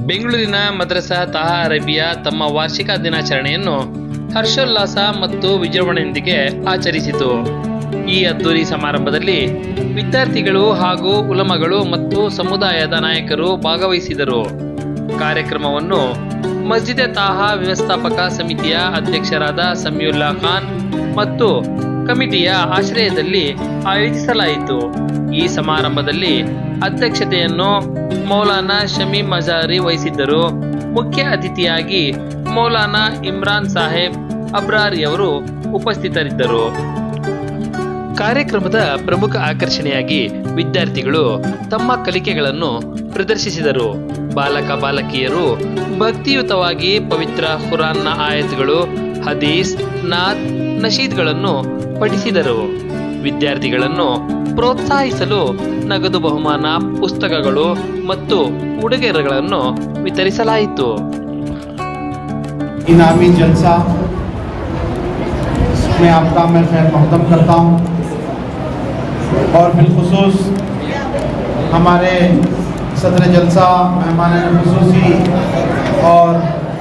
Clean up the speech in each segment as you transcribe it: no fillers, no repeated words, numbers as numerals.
ಬೆಂಗಳೂರಿನ ಮದ್ರಸಾ ತಾಹಾ ಅರೇಬಿಯಾ ತಮ್ಮ ವಾರ್ಷಿಕ ದಿನಾಚರಣೆಯನ್ನು ಹರ್ಷೋಲ್ಲಾಸ ಮತ್ತು ವಿಜೃಂಭಣೆಯೊಂದಿಗೆ ಆಚರಿಸಿತು. ಈ ಅದ್ದೂರಿ ಸಮಾರಂಭದಲ್ಲಿ ವಿದ್ಯಾರ್ಥಿಗಳು ಹಾಗೂ ಉಲಮಗಳು ಮತ್ತು ಸಮುದಾಯದ ನಾಯಕರು ಭಾಗವಹಿಸಿದರು. ಕಾರ್ಯಕ್ರಮವನ್ನು ಮಸ್ಜಿದೆ ತಾಹಾ ವ್ಯವಸ್ಥಾಪಕ ಸಮಿತಿಯ ಅಧ್ಯಕ್ಷರಾದ ಸಮೀವುಲ್ಲಾ ಖಾನ್ ಮತ್ತು ಕಮಿಟಿಯ ಆಶ್ರಯದಲ್ಲಿ ಆಯೋಜಿಸಲಾಯಿತು. ಈ ಸಮಾರಂಭದಲ್ಲಿ ಅಧ್ಯಕ್ಷತೆಯನ್ನು ಮೌಲಾನಾ ಶಮೀಂ ಮಜಾರಿ ವಹಿಸಿದ್ದರು. ಮುಖ್ಯ ಅತಿಥಿಯಾಗಿ ಮೌಲಾನಾ ಇಮ್ರಾನ್ ಸಾಹೇಬ್ ಅಬ್ರಾರಿಯವರು ಉಪಸ್ಥಿತರಿದ್ದರು. ಕಾರ್ಯಕ್ರಮದ ಪ್ರಮುಖ ಆಕರ್ಷಣೆಯಾಗಿ ವಿದ್ಯಾರ್ಥಿಗಳು ತಮ್ಮ ಕಲಿಕೆಗಳನ್ನು ಪ್ರದರ್ಶಿಸಿದರು. ಬಾಲಕ ಬಾಲಕಿಯರು ಭಕ್ತಿಯುತವಾಗಿ ಪವಿತ್ರ ಖುರಾನ್ನ ಆಯತ್ಗಳು, ಹದೀಸ್, ನಾತ್, ನಶೀದ್ಗಳನ್ನು ಪಠಿಸಿದರು. ವಿದ್ಯಾರ್ಥಿಗಳನ್ನು ಪ್ರೋತ್ಸಾಹಿಸಲು ನಗದು ಬಹುಮಾನ, ಪುಸ್ತಕಗಳು ಮತ್ತು ಉಡುಗೊರೆಗಳನ್ನು ವಿತರಿಸಲಾಯಿತು. इनामी जलसा में आपका मैं खैर मक़दम करता हूँ और बिलखुसूस हमारे सदर जलसा, मेहमान खुसूसी और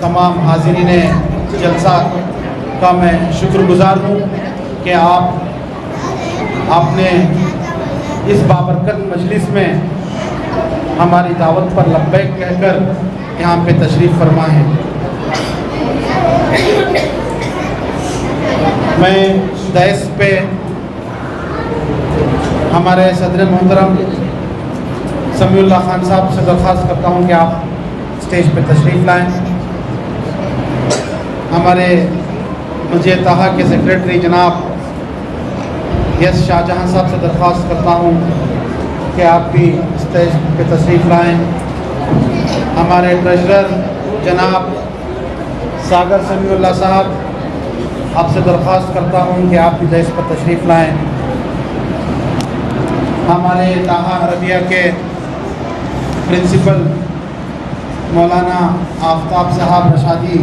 तमाम हाज़रीन जलसा का मैं शुक्रगुज़ार हूँ कि आपने इस बाबरकत मजलिस में हमारी दावत पर लब्बैक कहकर यहाँ पे तशरीफ़ फरमा है। मैं दहस पे हमारे सदर मोहतरम समीउल्लाह खान साहब से दरख्वास्त करता हूँ कि आप स्टेज पे तशरीफ़ लाएँ। हमारे मस्जिद ताहा के सेक्रेटरी जनाब यस शाहजहां साहब से दरख्वास्त करता हूँ कि आप भी स्टेज पे तशरीफ़ लाएँ। हमारे ट्रेजरर जनाब सागर समीउल्लाह साहब, आपसे दरख्वास्त करता हूँ कि आप भी स्टेज पर तशरीफ़ लाएँ। हमारे ताहा अरबिया के प्रिंसिपल मौलाना आफ्ताब साहब रशादी,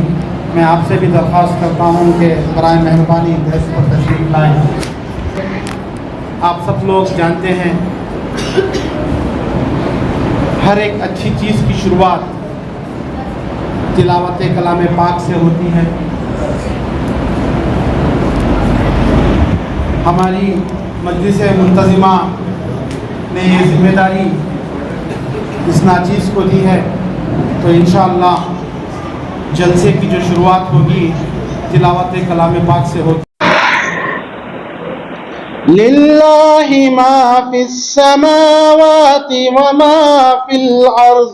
मैं आपसे भी दरख्वास्त करता हूँ कि बराए मेहरबानी स्टेज पर तशरीफ़ लाएँ। आप सब लोग जानते हैं हर एक अच्छी चीज़ की शुरुआत तिलावत कलाम पाक से होती है। हमारी मजलिस मुंतज़िमा ने ये ज़िम्मेदारी इस नाचीज़ को दी है, तो इंशाअल्लाह जलसे की जो शुरुआत होगी तिलावत कलाम पाक से होगी। लिल्लाहि मा फिस समावाति व मा फिल अर्ज़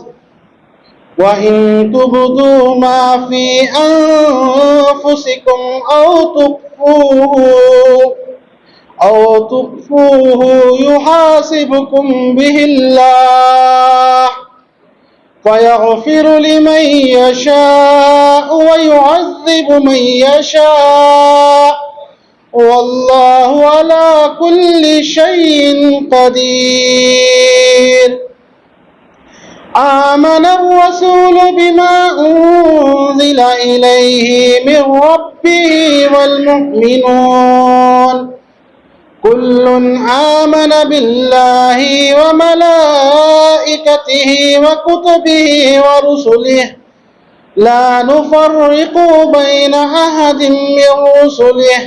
व इन तुब्दू मा फी अनफुसिकुम औ तुख्फूहु युहासिबुकुम बिहिल्लाह फयग़फ़िरु लिमन यशाअ व युअज़्ज़िबु मन यशाअ वल्लाहु अला कुल्लि शैइन क़दीर। आमन अर्रसूल बिमा उन्ज़िला इलैहि मिन रब्बिहि वल मुअ्मिनून कुल्लुन आमन बिल्लाहि व मलाइकतिहि व कुतुबिहि व रुसुलिहि ला नुफ़र्रिक़ु बैन अहदिन मिन रुसुलिहि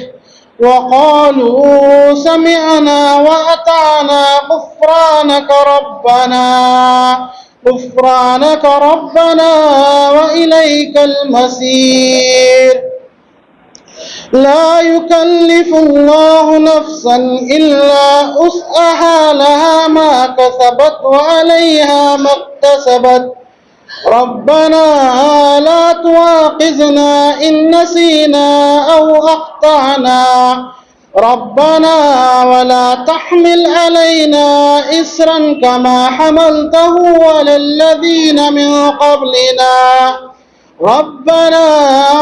وقالوا سمعنا وأطعنا غفرانك ربنا وإليك المصير لا يكلف الله نفسا إلا وسعها لها ما كسبت وعليها ما اكتسبت ربنا لا تؤاخذنا إن نسينا أو أخطأنا ربنا ولا تحمل علينا إصرا كما حملته على الذين من قبلنا ربنا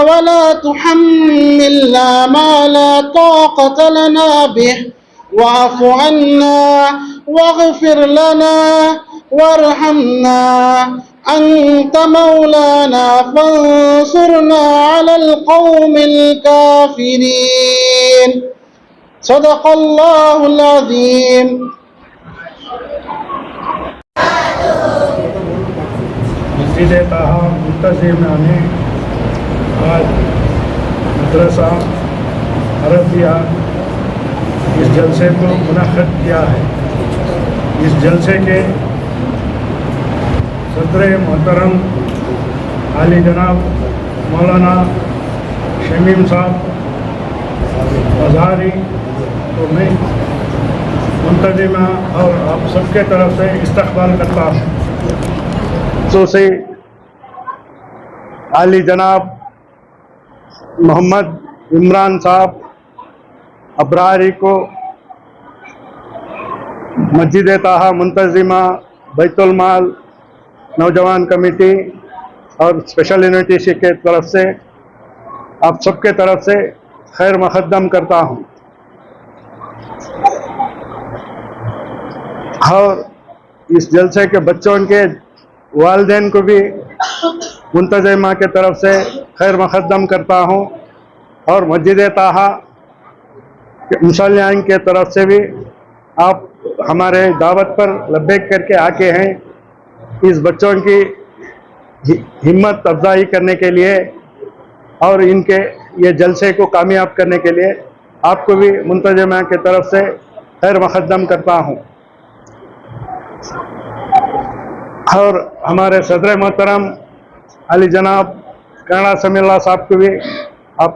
ولا تحملنا ما لا طاقة لنا به واعف عنا واغفر لنا وارحمنا أنت مولانا فانصرنا على القوم الكافرين صدق الله العظيم. मस्जिद ताहा मुंतज़िमा ने आज मदरसा अरबिया इस जलसे को मुनक़्क़िद किया है। इस जलसे के सदर मोहतरम आली जनाब मौलाना शमीम साहब अज़हरी तो मैं मुंतज़िमा और आप सबके तरफ से इस्तक़बाल करता हूँ। से आली जनाब मोहम्मद इमरान साहब अबरारी को मस्जिद ताहा मुंतज़िमा बैतुल माल नौजवान कमेटी और स्पेशल यूनिवर्सिटी के तरफ से आप सबके तरफ से खैर मुक़द्दम करता हूँ। और इस जलसे के बच्चों के वालिदैन को भी मुंतज़िमा के तरफ से खैर मुक़द्दम करता हूँ और मस्जिद ताहा के मुसल्लियान के तरफ से भी आप हमारे दावत पर लब्बैक करके आके हैं। इस बच्चों की हिम्मत अफजाई करने के लिए और इनके ये जलसे को कामयाब करने के लिए आपको भी मुंतज़िमा के तरफ से खैर मुक़द्दम करता हूँ। और हमारे सदर मोहतरम अली जनाब काना समील्ला साहब को भी आप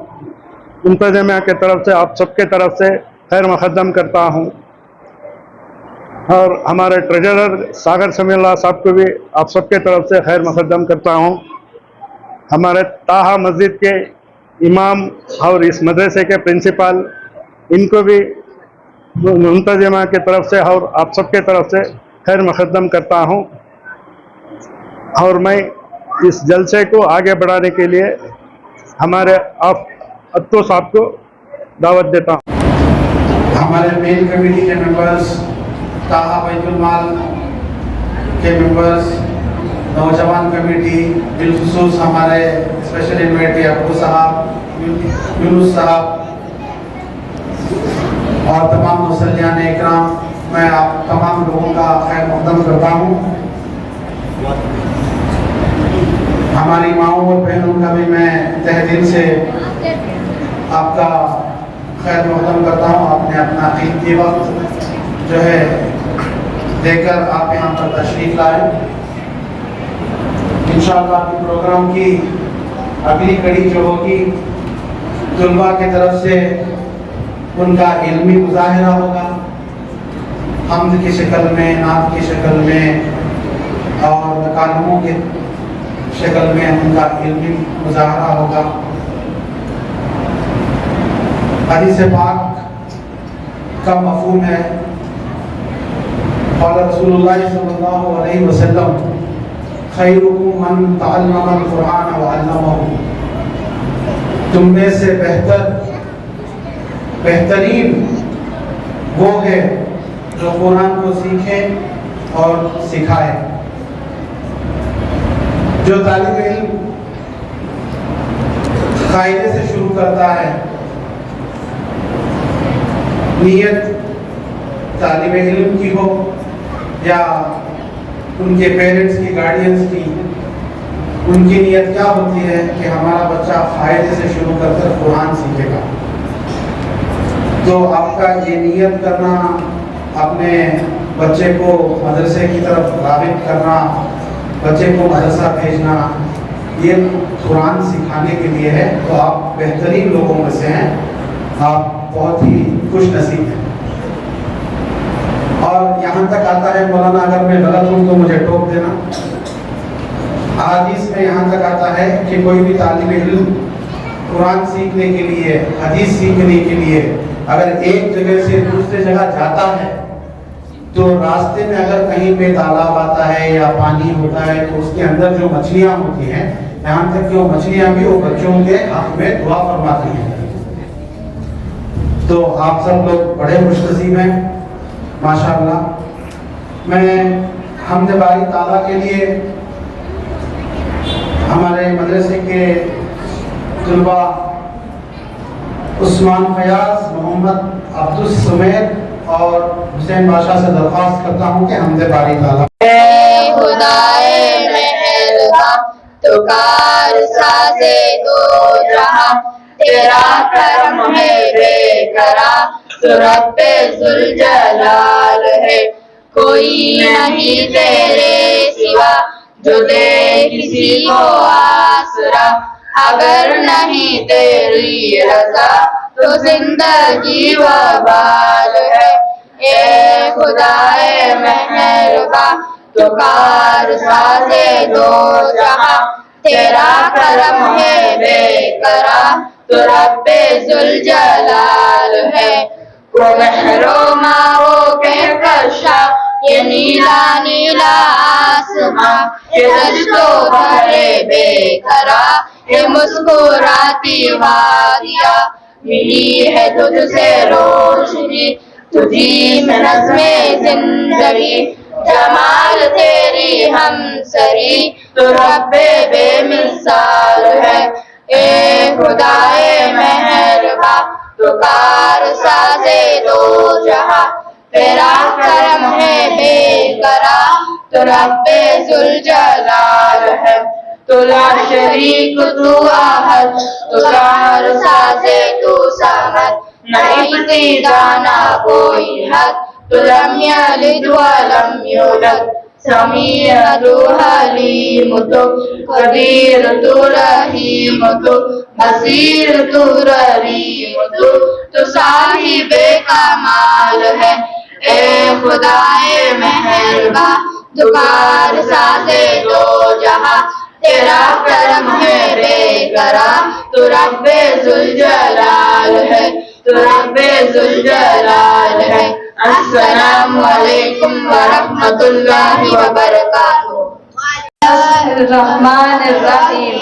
मुंतज़िमा के तरफ से आप सबके तरफ से खैर मुक़द्दम करता हूँ। और हमारे ट्रेजरर सागर समील्ला साहब को भी आप सबके तरफ से खैर मुक़द्दम करता हूँ। हमारे ताहा मस्जिद के इमाम और इस मदरसे के प्रिंसिपल इनको भी मुंतज़िमा के तरफ से और आप सबके तरफ से खैर मुक़द्दम करता हूँ। और मैं इस जलसे को आगे बढ़ाने के लिए हमारे आप अत्तो साहब को दावत देता हूँ। हमारे मेन कमेटी के मेंबर्स, ताहा बैतुल माल के मेंबर्स, नौजवान कमेटी, बिलखुसूस हमारे स्पेशल इन्वाइटी अबू साहब, यूनुस साहब और तमाम मुसल्लियान इकराम, मैं आप तमाम लोगों का खैर मुक़द्दम करता हूँ। हमारी माओं और बहनों का भी मैं तहे दिल से आपका खैर मुक़द्दम करता हूँ। आपने अपना कीमती वक्त जो है देकर आप यहाँ पर तशरीफ़ लाए। इंशाअल्लाह प्रोग्राम की अगली कड़ी जो होगी तुलबा की तरफ से उनका इल्मी मुज़ाहिरा होगा, हम्द की शक्ल में, नात की शक्ल में और तकालुमों की शक्ल में उनका इल्मी मुज़ाहरा होगा। हदीस पाक का मफ़हूम है, क़ाल रसूलुल्लाह सल्लल्लाहु अलैहि वसल्लम खैरुकुम मन तअल्लम अल-कुरान व अल्लमहु, तुम में से बेहतरीन वो है जो कुरान को सीखे और सिखाए। जो तालिब इल्म कायदे से शुरू करता है, नियत तालिब इल्म की हो या उनके पेरेंट्स की, गार्डियंस की, उनकी नियत क्या होती है कि हमारा बच्चा फायदे से शुरू कर कुरान सीखेगा। तो आपका ये नियत करना, अपने बच्चे को मदरसे की तरफ राग़िब करना, बच्चे को मदरसा भेजना, ये कुरान सिखाने के लिए है। तो आप बेहतरीन लोगों में से हैं, आप बहुत ही खुश नसीब हैं। और यहाँ तक आता है, मौलाना अगर मैं गलत हूँ तो मुझे टोक देना, हदीस में यहाँ तक आता है कि कोई भी तालिब इल्म कुरान सीखने के लिए, हदीस सीखने के लिए अगर एक जगह से दूसरी जगह जाता है तो रास्ते में अगर कहीं पे तालाब आता है या पानी होता है तो उसके अंदर जो मछलियाँ होती हैं, यहाँ तक कि वो मछलियाँ भी वो बच्चों के हक में दुआ फरमाती हैं। तो आप सब लोग बड़े खुशनसीब हैं माशाअल्लाह। मैं हमद बारी ताला के लिए हमारे मदरसे के तलबा उस्मान फयाज, मोहम्मद अब्दुल समेद और हुसैन बादशाह से दरख्वास्त करता हूँ कि हमद बारी ताला खुदाए मेहरबान تو کار سازے دو جہاں تیرا کرم ہے بے کرا تو رب ذوالجلال ہے کوئی نہیں تیرے سوا جو دے کسی کو آسرا اگر نہیں تیری رضا تو زندگی وبال ہے اے خدائے مہرباں تو کار سازے دو جہاں تیرا کرم ہے بے کرا تو رب ذوالجلال ہے وہ محروما وہ کہکشا یہ نیلا نیلا آسماں یہ دشتوں بھرے بے کرا یہ مسکراتی وادیاں ملی ہے تجھ سے روشنی تجھی سے نظم زندگی جمال تیری ہم سری تو رب بے مثال ہے اے خدائے مہرباں تو کار سازے دو جہاں تیرا کرم ہے بے کرا تو رب ذوالجلال ہے تو لا شریک تو احد تو کار سازے تو سمد نہ ابتدا نہ کوئی حد تو لم یلد ولم یولد سمیع تو حلیم تو قدیر تو رحیم تو بصیر تو رحیم تو صاحب کمال ہے اے خدائے مہرباں تو کار سازے دو جہاں تیرا کرم ہے بے کرا تو رب ذوالجلال ہے تو رب ذوالجلال ہے السلام علیکم ورحمۃ اللہ وبرکاتہ الرحمن الرحیم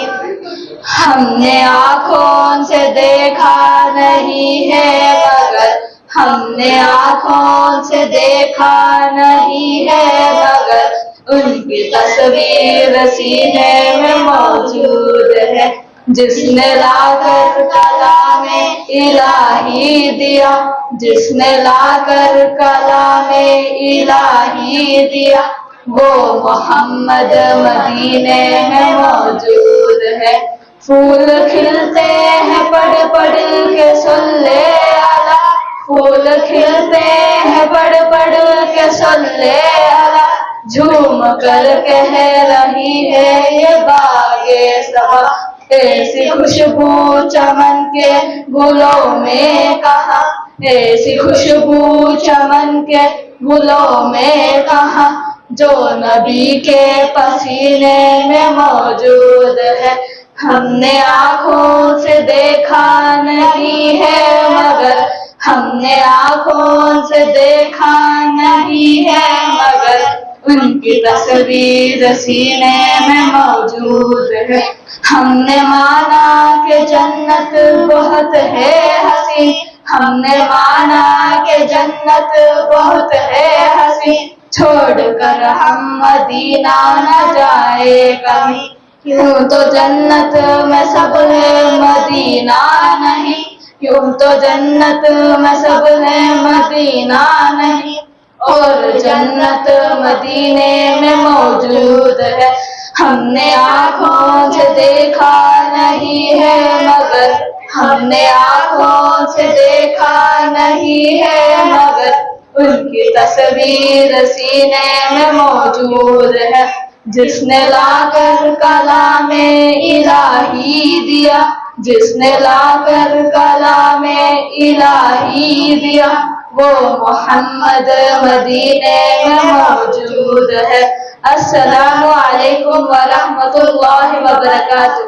ہم نے آنکھوں سے دیکھا نہیں ہے مگر ہم نے آنکھوں سے دیکھا نہیں ہے مگر ان کی تصویر سینے میں موجود ہے جس نے لا کر کلام الہی دیا جس نے لا کر کلام الہی دیا وہ محمد مدینے میں موجود ہے پھول کھلتے ہیں پڑھ پڑھ کے صلی علی پھول کھلتے ہیں پڑھ پڑھ کے صلی علی جھوم کر کہہ رہی ہے یہ باغ صبا ایسی خوشبو چمن کے گلوں میں کہاں ایسی خوشبو چمن کے گلوں میں کہاں جو نبی کے پسینے میں موجود ہے ہم نے آنکھوں سے دیکھا نہیں ہے مگر ہم نے آنکھوں سے دیکھا نہیں ہے مگر ان کی تصویر سینے میں موجود ہے ہم نے مانا کہ جنت بہت ہے حسین ہم نے مانا کہ جنت بہت ہے حسین چھوڑ کر ہم مدینہ نہ جائے کبھی کیوں تو جنت میں سب ہے مدینہ نہیں کیوں تو جنت میں سب ہے مدینہ نہیں اور جنت مدینے میں موجود ہے ہم نے آنکھوں سے دیکھا نہیں ہے مگر ہم نے آنکھوں سے دیکھا نہیں ہے مگر ان کی تصویر سینے میں موجود ہے جس نے لا کر کلام الہی دیا جس نے لا کر کلام الہی دیا وہ محمد مدینے میں موجود ہے السلام علیکم ورحمۃ اللہ وبرکاتہ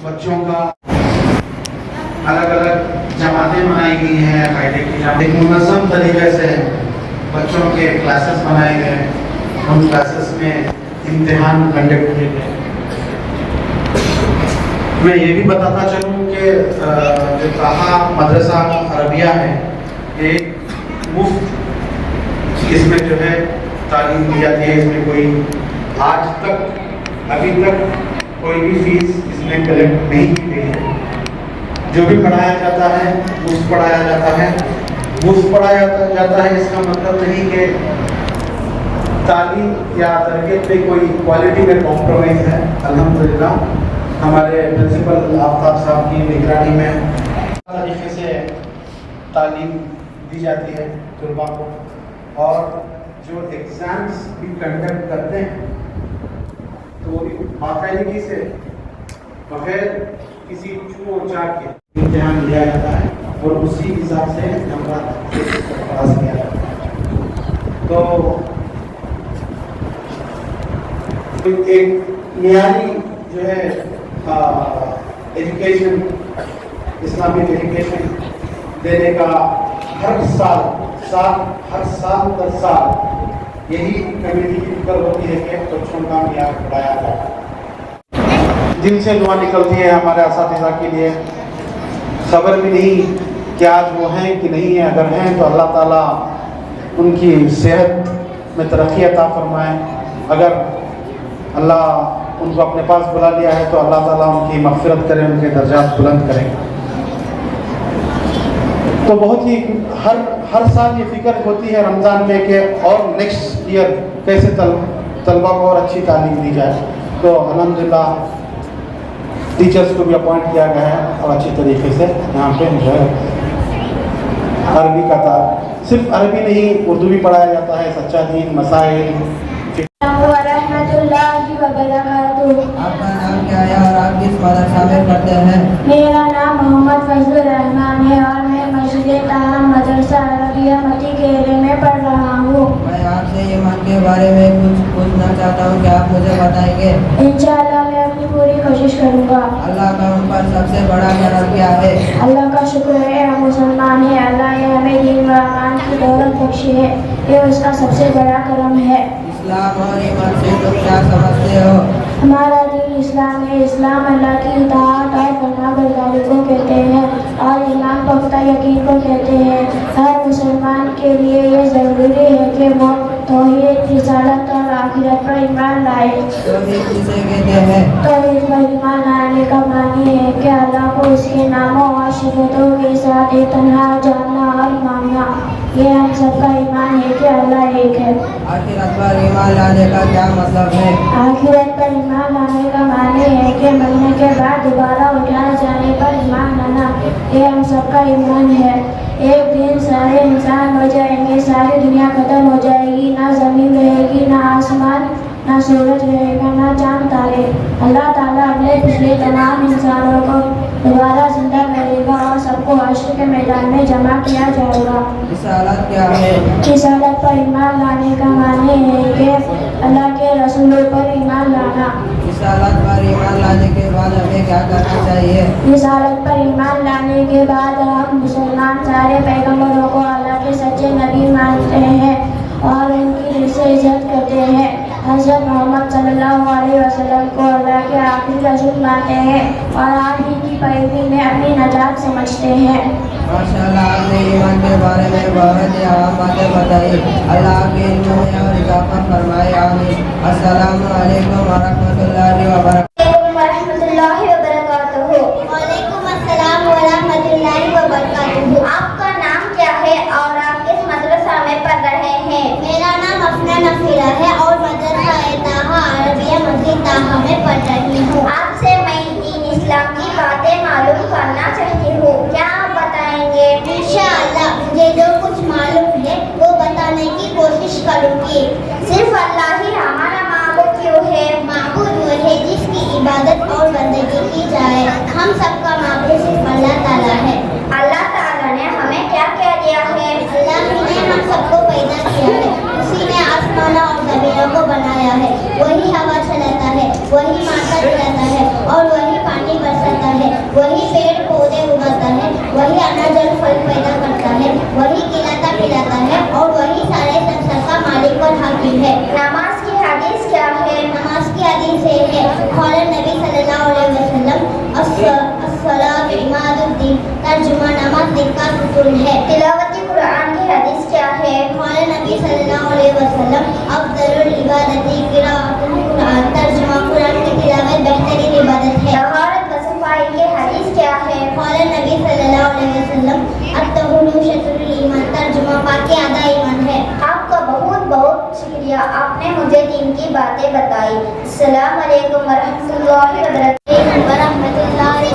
بچوں کا الگ الگ جماعتیں بنائی گئی ہیں قاعدے کی ایک منظم طریقے سے بچوں کے کلاسز بنائے گئے ان کلاسز میں امتحان کنڈکٹ کیے گئے میں یہ بھی بتاتا چلوں کہ جو طحا مدرسہ عربیہ ہے یہ مفت اس میں جو ہے تعلیم دی جاتی ہے اس میں کوئی آج تک ابھی تک کوئی بھی فیس اس میں کلیکٹ نہیں کی گئی ہے جو بھی پڑھایا جاتا ہے مفت پڑھایا جاتا ہے مفت پڑھایا جاتا ہے اس کا مطلب نہیں کہ तालीम या तरबियत में कोई क्वालिटी में कॉम्प्रोमाइज़ है। अल्हम्दुलिल्लाह हमारे प्रिंसिपल आफ्ताब साहब की निगरानी में तरीके से तालीम दी जाती है तलबा को, और जो एग्ज़ाम्स भी कंडक्ट करते हैं तो वो भी बाकायदगी से बगैर किसी चूक चाक के इम्तिहान लिया जाता है और उसी हिसाब से नंबर पास किया जाता है। तो एक मियारी जो है एजुकेशन, इस्लामिक एजुकेशन देने का हर साल दर साल यही कमेटी की फिक्र होती है कि बच्चों का मियार बढ़ाया जाए। दिन से दुआ निकलती है हमारे असातिज़ा के लिए, खबर भी नहीं कि आज वो हैं कि नहीं है। अगर हैं तो अल्लाह ताला उनकी सेहत में तरक्की अता फरमाए। अगर अल्लाह उनको अपने पास बुला लिया है तो अल्लाह ताला उनकी मग़फ़िरत करें, उनके दर्जात बुलंद करें। तो बहुत ही हर साल ये फ़िक्र होती है रमज़ान में कि और नेक्स्ट ईयर कैसे तलबा को और अच्छी तालीम दी जाए। तो अल्हम्दुलिल्लाह टीचर्स को भी अपॉइंट किया गया है और अच्छी तरीके से यहाँ पे जो है अरबी का था, सिर्फ अरबी नहीं उर्दू भी पढ़ाया जाता है, सच्चा दीन, मसाइल। रहमतुल्लाहि व बरकातुहू। आपका नाम क्या है और आप किस मदरसा में पढ़ते हैं? मेरा नाम मोहम्मद फजलुर रहमान है और मैं मस्जिद ताहा मदरसा अरबिया मती केरे में पढ़ रहा हूँ। मैं आपसे ईमान के बारे में कुछ पूछना चाहता हूँ, क्या आप मुझे बताएंगे? इंशाअल्लाह मैं अपनी पूरी कोशिश करूँगा। अल्लाह का उन पर सबसे बड़ा करम क्या है? अल्लाह का शुक्र है हम मुसलमान हैं। अल्लाह ने हमें दीन व ईमान की दौलत बख्शी है, ये उसका सबसे बड़ा करम है। इस्लाम और ईमान से तुम क्या समझते हो? हमारा दीन इस्लाम है। इस्लाम अल्लाह की इताअत और फरमाबरदारी को कहते हैं और ईमान पुख्ता यकीन को कहते हैं। हर मुसलमान के लिए ये ज़रूरी है कि वो तौहीद, रिसालत और आखिरत पर ईमान लाए। तौहीद किसे कहते हैं? तौहीद पर ईमान लाने का मानी है कि अल्लाह को उसके नामों और सिफतों के साथ एक तन्हा जानना और मानना। ये हम सबका ईमान है कि अल्लाह एक है। आखिरत पर ईमान लाने का क्या मतलब है? आखिरत पर ईमान लाने का माने है कि मरने के बाद दोबारा उठाए जाने पर ईमान लाना। ये हम सबका ईमान है। एक दिन सारे इंसान मर जाएंगे, सारी दुनिया खत्म हो जाएगी, ना ज़मीन रहेगी, ना आसमान, ना सूरज रहेगा, ना चांद तारे। अल्लाह ताला अपने पिछले तमाम इंसानों को दोबारा जिंदा करेगा और सबको हश्र के मैदान में जमा किया जाएगा। रिसालत क्या है? रिसालत पर ईमान लाने का माने है कि अल्लाह के रसूलों पर ईमान लाना। रिसालत पर ईमान लाने के बाद हमें क्या करना चाहिए? रिसालत पर ईमान लाने के बाद हम मुसलमान सारे पैगम्बरों को अल्लाह के सच्चे नबी मानते हैं और उनकी दिल से इज्जत करते हैं। हज़रत मोहम्मद सल्लल्लाहु अलैहि वसल्लम को अल्लाह के आखिरी रसूल मानते हैं और आप ही की पैरवी में अपनी नजात समझते हैं। माशाअल्लाह, आपने ईमान के बारे में बहुत ही अहम बातें बताई। अल्लाह के इल्म में और इजाफा फरमाए। आमीन। अस्सलामु अलैकुम व रहमतुल्लाहि व बरकातुहू। वालेकुम अस्सलाम व रहमतुल्लाहि व बरकातुहू। आपका नाम क्या है और आप किस मदरसा में पढ़ रहे हैं? मेरा नाम अफना नफीरा है और मदरसा ताहा अरबिया मस्जिद ताहा में पढ़ रही हूँ। आपसे मैं दीन इस्लाम की बातें मालूम करना चाहती हूँ, क्या आप बताएंगे? इंशाअल्लाह मुझे जो कुछ मालूम है वो बताने की कोशिश करूँगी। सिर्फ अल्लाह ही हमारा माबूद क्यों है? माबूद वो है जिसकी इबादत और बंदगी की जाए। हम सबका माबूद सिर्फ अल्लाह ताला है। अल्लाह ताला ने हमें क्या क्या दिया है? अल्लाह ने हम सबको पैदा किया है, उसी ने आसमानों और ज़मीनों को बनाया है, वही हवा चलाता है, वही माता चलाता है और वही पानी बरसाता है, वही पेड़ पौधे उगाता है, वही अनाज और फल पैदा करता है, वही खिलाता पिलाता है और वही सारे संसार का मालिक और हाकिम है। नमाज की हदीस क्या है? नमाज की हदीस है क़ौल नबी सल्लल्लाहु अलैहि वसल्लम अस्सलात इमादुद्दीन, तर्जुमा नमाज दिन का सुकून है। तिलावत कुरान की हदीस क्या है? क़ौल नबी सल्लल्लाहु अलैहि वसल्लम अफ़ज़लुल इबादती क़िराअतुल कुरान, तर्जुमा कुरान की तिलावत बेहतरीन इबादत है। तहारत व सफाई की हदीस क्या है? क़ौल नबी सल्लल्लाहु अलैहि वसल्लम अत्तहुरू शत्रुल ईमान, तर्जुमा पाकी आधा ईमान है। आपका बहुत बहुत शुक्रिया। किया, आपने मुझे दीन की बातें बताई। अस्सलाम वालेकुम वरहमतुल्लाहि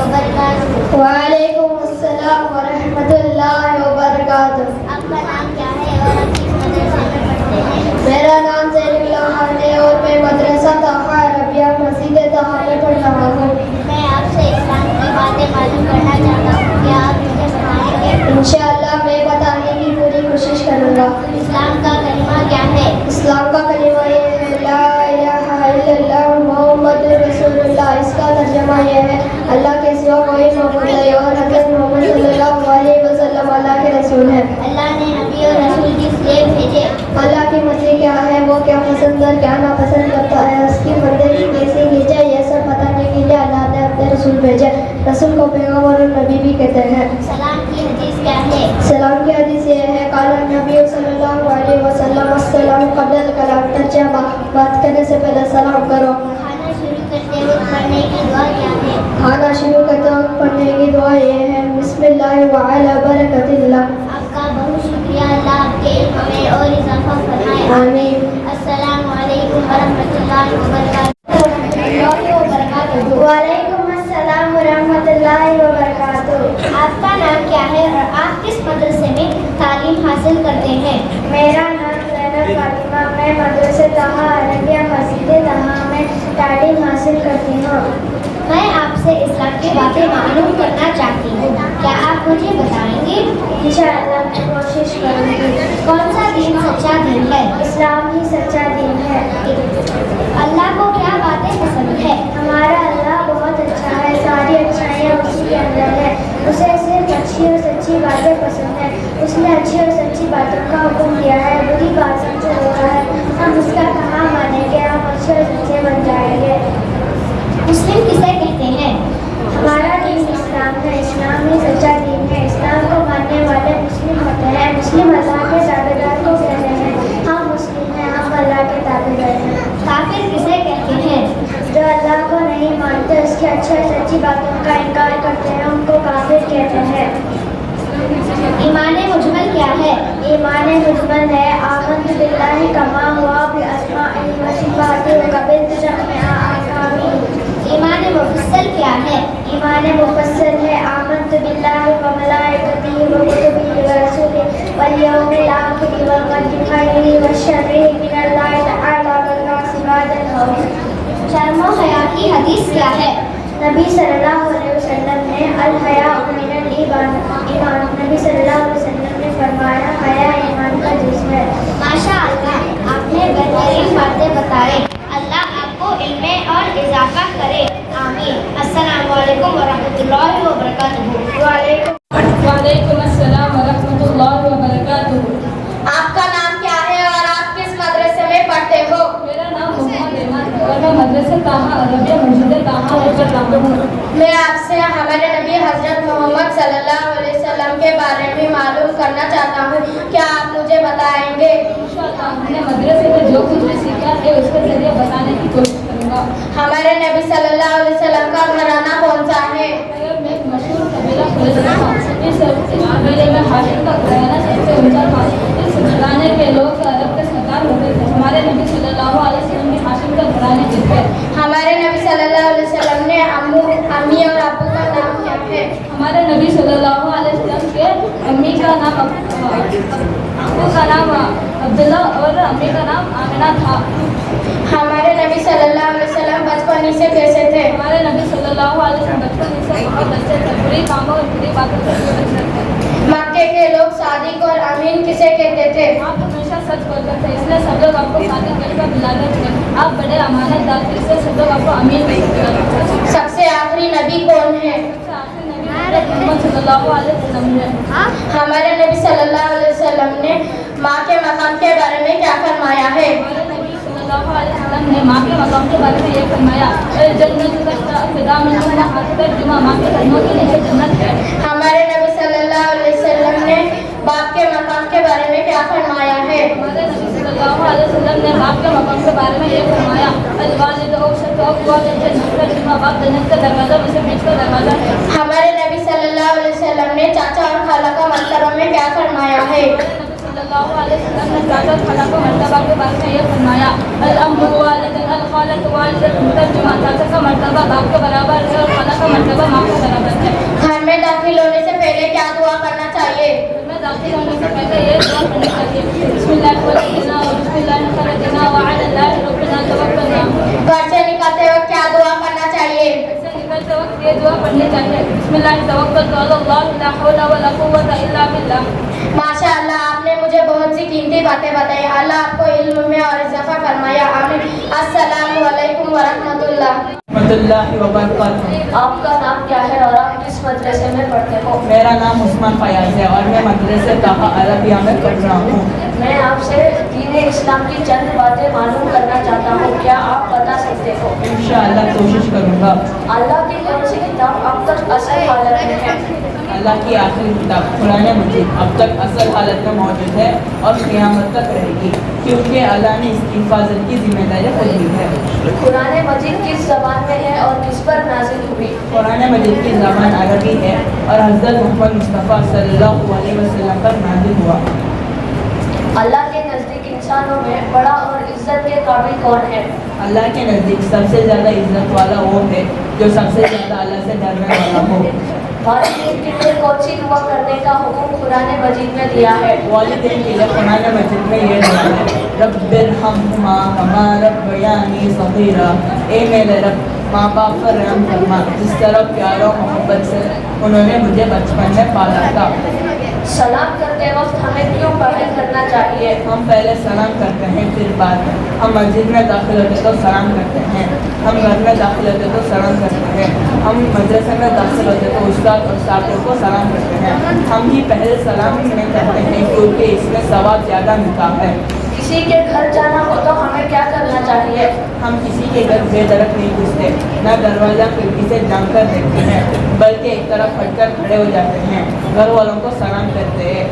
वबरकातुहू। वालेकुम अस्सलाम वरहमतुल्लाहि वबरकातुहू। आपका नाम क्या है और आप किस मदरसे में पढ़ते हैं? मेरा नाम ज़ैनुल्लाह है और मैं मदरसा ताहा अरबिया मस्जिद ताहा में पढ़ रहा हूँ। मैं आपसे इस्लाम की बातें मालूम करना चाहता हूँ, क्या आप मुझे बताएंगे? इंशाअल्लाह मैं बताने की पूरी कोशिश करूँगा। इस्लाम का कलिमा क्या है? इस्लाम का कलिमा ये है ला इलाहा इल्लल्लाह मुहम्मदुर रसूलुल्लाह। इसका तर्जुमा ये है अल्लाह के सिवा कोई मौजूद नहीं और हज़रत मोहम्मद सल्लल्लाहु अलैहि वसल्लम अल्लाह के रसूल हैं। अल्लाह ने नबी और रसूल किस लिए भेजे? अल्लाह की मर्जी क्या है, वो क्या पसंद और क्या नापसंद करता है, उसकी बंदगी कैसी की जाए, ये सब बताने के लिए अल्लाह ने अपने रसूल भेजे। रसूल को पैगंबर और नबी भी कहते हैं। सलाम की हदीस क्या है? सलाम की हदीस ये है काला नबी सल्लल्लाहु अलैहि वसल्लम अस्सलाम क़ब्ल कलाम। तर्जुमा बात करने से पहले सलाम करो। खाना शुरू करते वक्त पढ़ने की दुआ क्या है? खाना शुरू करते वक्त पढ़ने की दुआ ये है बिस्मिल्लाह व अला बरकतिल्लाह। आपका बहुत शुक्रिया, अल्लाह आपके इल्म में और इजाफा फरमाए, आमीन। अस्सलामु अलैकुम वरहमतुल्लाहि वबरकातुहू। वालेकुम अस्सलाम वरहमतुल्लाहि वबरकातुहू। आपका नाम क्या है और आप किस मदरसे में तालीम हासिल करते हैं? मेरा नाम ज़ैनब फातिमा, मैं मदरसे ताहा अरबिया मस्जिद ताहा में तालीम हासिल करती हूँ। मैं आपसे इस्लाम की बातें मालूम करना चाहती हूँ, क्या आप मुझे बताएंगे? इंशाअल्लाह मैं कोशिश करूँगी। कौन सा दीन सच्चा दीन है? इस्लाम ही सच्चा दीन है। अल्लाह को क्या बातें पसंद है? हमारा अल्लाह बहुत अच्छा है, सारी अच्छाइयाँ उसी के अंदर है। उसे सिर्फ अच्छी और सच्ची बातें पसंद है। उसने अच्छी और सच्ची बातों का हुक्म दिया है, बुरी बातों से रोका है। हम उसका कहाँ मानेंगे, हम अच्छे और सच्चे बन जाएंगे। मुस्लिम किसे कहते हैं? हमारा दीन इस्लाम है, इस्लाम ही सच्चा दीन है। इस्लाम को मानने वाले मुस्लिम होते हैं। मुस्लिम अल्लाह के ताबेदार को कहते हैं। हम मुस्लिम हैं, हम अल्लाह के ताबेदार हैं। काफिर किसे कहते हैं? जो अल्लाह को नहीं मानते, उसकी अच्छी और सच्ची बातों का इनकार करते हैं, उनको काफिर कहते हैं। ईमान मुजमल क्या है? ईमान मुजमल है आमन्तु बिल्लाहि कमा हुआ बिअस्माइहि व सिफ़ातिहि व क़बिलतु जमीअ अहकामिहि। ईमान मुफस्सल क्या है? ईमान मुफस्सल है आमन्तु बिल्लाहि व मलाइकतिहि व कुतुबिहि व रसूलिहि वल यौमिल आखिरि व क़दरि खैरिहि व शर्रिहि मिनल्लाहि तआला वन्नासि बअदल मौत। शर्म व हया की हदीस क्या है? नबी सल्लल्लाहु अलैहि वसल्लम ने अल हया मिनल ईमान। नबी सल्लल्लाहु अलैहि वसल्लम ने फरमाया हया ईमान का जुज़ है। माशाअल्लाह, आपने बेहतरीन बातें बताई। अल्लाह आपको इल्म में और इजाफा करे, आमीन। अस्सलामु अलैकुम वरहमतुल्लाहि वबरकातुहू। वालेकुम अस्सलाम वरहमतुल्लाहि वबरकातुहू। आपका नाम क्या है और आप किस मदरसे में पढ़ते हो? मेरा नाम मोहम्मद इमान है और मैं मदरसे ताहा अरबिया मस्जिद ताहा में पढ़ रहा हूँ। मैं आपसे हमारे नबी हज़रत मोहम्मद सल्लल्लाहु अलैहि वसल्लम के बारे में मालूम करना चाहता हूँ, क्या आप मुझे बताएंगे? इंशाअल्लाह हमने मदरसे में जो कुछ भी सीखा है उसके जरिए बताने की कोशिश करूँगा। हमारे नबी सल्लल्लाहु अलैहि वसल्लम का घराना कौन सा है? में एक मशहूर कबीला खुरैश था। इस कबीले में हाशिम का घराना सबसे ऊंचा था। इस घराने के लोग अरब के सरदार होते थे। हमारे नबी सल्लल्लाहु अलैहि वसल्लम भी हाशिम का घराने के थे। हमारे नबी सल्लल्लाहु अलैहि वसल्लम ने अम्मी और अब्बू का नाम क्या है? हमारे नबी सल्लल्लाहु अलैहि वसल्लम के अम्मी का नाम अब्बू का नाम अब्दुल्ला और अम्मी का नाम आमिना था। हमारे नबी सल्लल्लाहु अलैहि वसल्लम बचपन से कैसे थे? हमारे नबी सल्लल्लाहु अलैहि वसल्लम बचपन से बहुत अच्छे थे, बुरी कामों और बुरी बातों से दूर रहते थे। मक्के के लोग सादिक और अमीन किसे कहते थे? आप हमेशा सच बोलते थे, इसलिए सब लोग आपको सादिक कहकर बुलाते थे। आप बड़े अमानतदार थे, इसलिए सब लोग आपको अमीन कहकर बुलाते थे। सबसे आखिरी नबी कौन है? सबसे आखिरी नबी मोहम्मद सल्लल्लाहु अलैहि वसल्लम है। हमारे नबी सल्लल्लाहु अलैहि वसल्लम ने माँ के मकाम के बारे में क्या फरमाया है? हमारे नबी सल्लल्लाहु अलैहि वसल्लम ने माँ के मकाम के बारे में ये फरमाया, जन्नत का फिदा में जुमा, माँ के कदमों के नीचे जन्नत है। हमारे नबी सल्लल्लाहु अलैहि वसल्लम ने बाप के मकाम के बारे में क्या फरमाया है? हमारे नबी सल्लल्लाहु अलैहि वसल्लम ने बाप के मकाम के बारे में ये फरमाया, अल-वालिद जुमा, बाप जन्नत का दरवाजा में से बीच का दरवाजा है। हमारे नबी सल्लल्लाहु अलैहि वसल्लम ने चाचा और खाला का मसला में क्या फरमाया है? सल्लल्लाहु अलैहि वसल्लम अपने चाचा खाला को मर्तबा के बारे में ये फरमाया, अल-अम्मु वालिदतुन अल-खालतु वालिदतुन, तर्जुमा चाचा का मर्तबा बाप के बराबर है और खाला का मर्तबा माँ के बराबर है। घर में दाखिल होने से पहले क्या दुआ करना चाहिए? घर में दाखिल होने से पहले ये दुआ करनी चाहिए, बिस्मिल्लाह वलैना व बिस्मिल्लाह खरजना व अला अल्लाह रब्बिना तवक्कलना। घर से निकलते वक्त क्या दुआ करना चाहिए? घर से निकलते वक्त ये दुआ पढ़नी चाहिए, बिस्मिल्लाह तवक्कलतु अल्लाह ला हौला वला कुव्वता इल्ला बिल्लाह। माशाअल्लाह, आपने मुझे बहुत सी कीमती बातें बताई। अल्लाह आपको इल्म में और इजाफा फरमाया, आमीन। अस्सलामु अलैकुम व रहमतुल्लाह। आपका नाम क्या है और आप किस मदरसे में पढ़ते हो? मेरा नाम उस्मान फयाज है और मैं मदरसे ताहा अरबिया में पढ़ रहा हूँ। मैं आपसे दीन इस्लाम की चंद बातें मालूम करना चाहता हूँ, क्या आप बता सकते हो? इंशाअल्लाह कोशिश करूँगा। अल्लाह की कौन सी किताब अब तक असल हालत में है? अल्लाह की आखिरी किताब कुरान मजीद अब तक असल हालत में मौजूद है और क़यामत तक रहेगी, क्योंकि अल्लाह ने इसकी हिफाजत की जिम्मेदारी खुद ली है। कुरान मजीद किस ज़बान में है और किस पर नाज़िल हुई? कुरान मजीद की ज़बान अरबी है और हज़रत मोहम्मद मुस्तफ़ा सल्लल्लाहु अलैहि वसल्लम पर नाज़िल हुआ। अल्लाह के नज़दीक इंसानों में बड़ा और इज्जत के काबिल कौन है? अल्लाह के नज़दीक सबसे ज़्यादा इज्जत वाला वो है जो सबसे ज़्यादा अल्लाह से डरने वाला हो। वालिदैन के लिए कौन सी दुआ करने का हुक्म कुरान मजीद में दिया है? वालिदैन के लिए कुरान मजीद में ये दुआ है, रब्बिरहम्हुमा कमा रब्बयानी सगीरा। ए मेरे रब, माँ बाप पर रहम फरमा जिस तरह प्यार और मोहब्बत से उन्होंने मुझे बचपन में पाला था। सलाम करते वक्त हमें क्यों पहल करना चाहिए? हम पहले सलाम करते हैं, फिर बाद में हम मस्जिद में दाखिल होते तो सलाम करते हैं, हम घर में दाखिल होते तो सलाम करते हैं, हम मदरसे में दाखिल होते तो उस्ताद और साथियों को सलाम करते हैं। हम ही पहले सलाम नहीं करते हैं क्योंकि इसमें सवाब ज़्यादा मिलता है। किसी के घर जाना हो तो हमें क्या करना चाहिए? हम किसी के घर बेदरक नहीं घुसते, न दरवाज़ा खिड़की से जाम कर देखते हैं, बल्कि एक तरफ हटकर खड़े हो जाते हैं, घर वालों को सलाम करते हैं,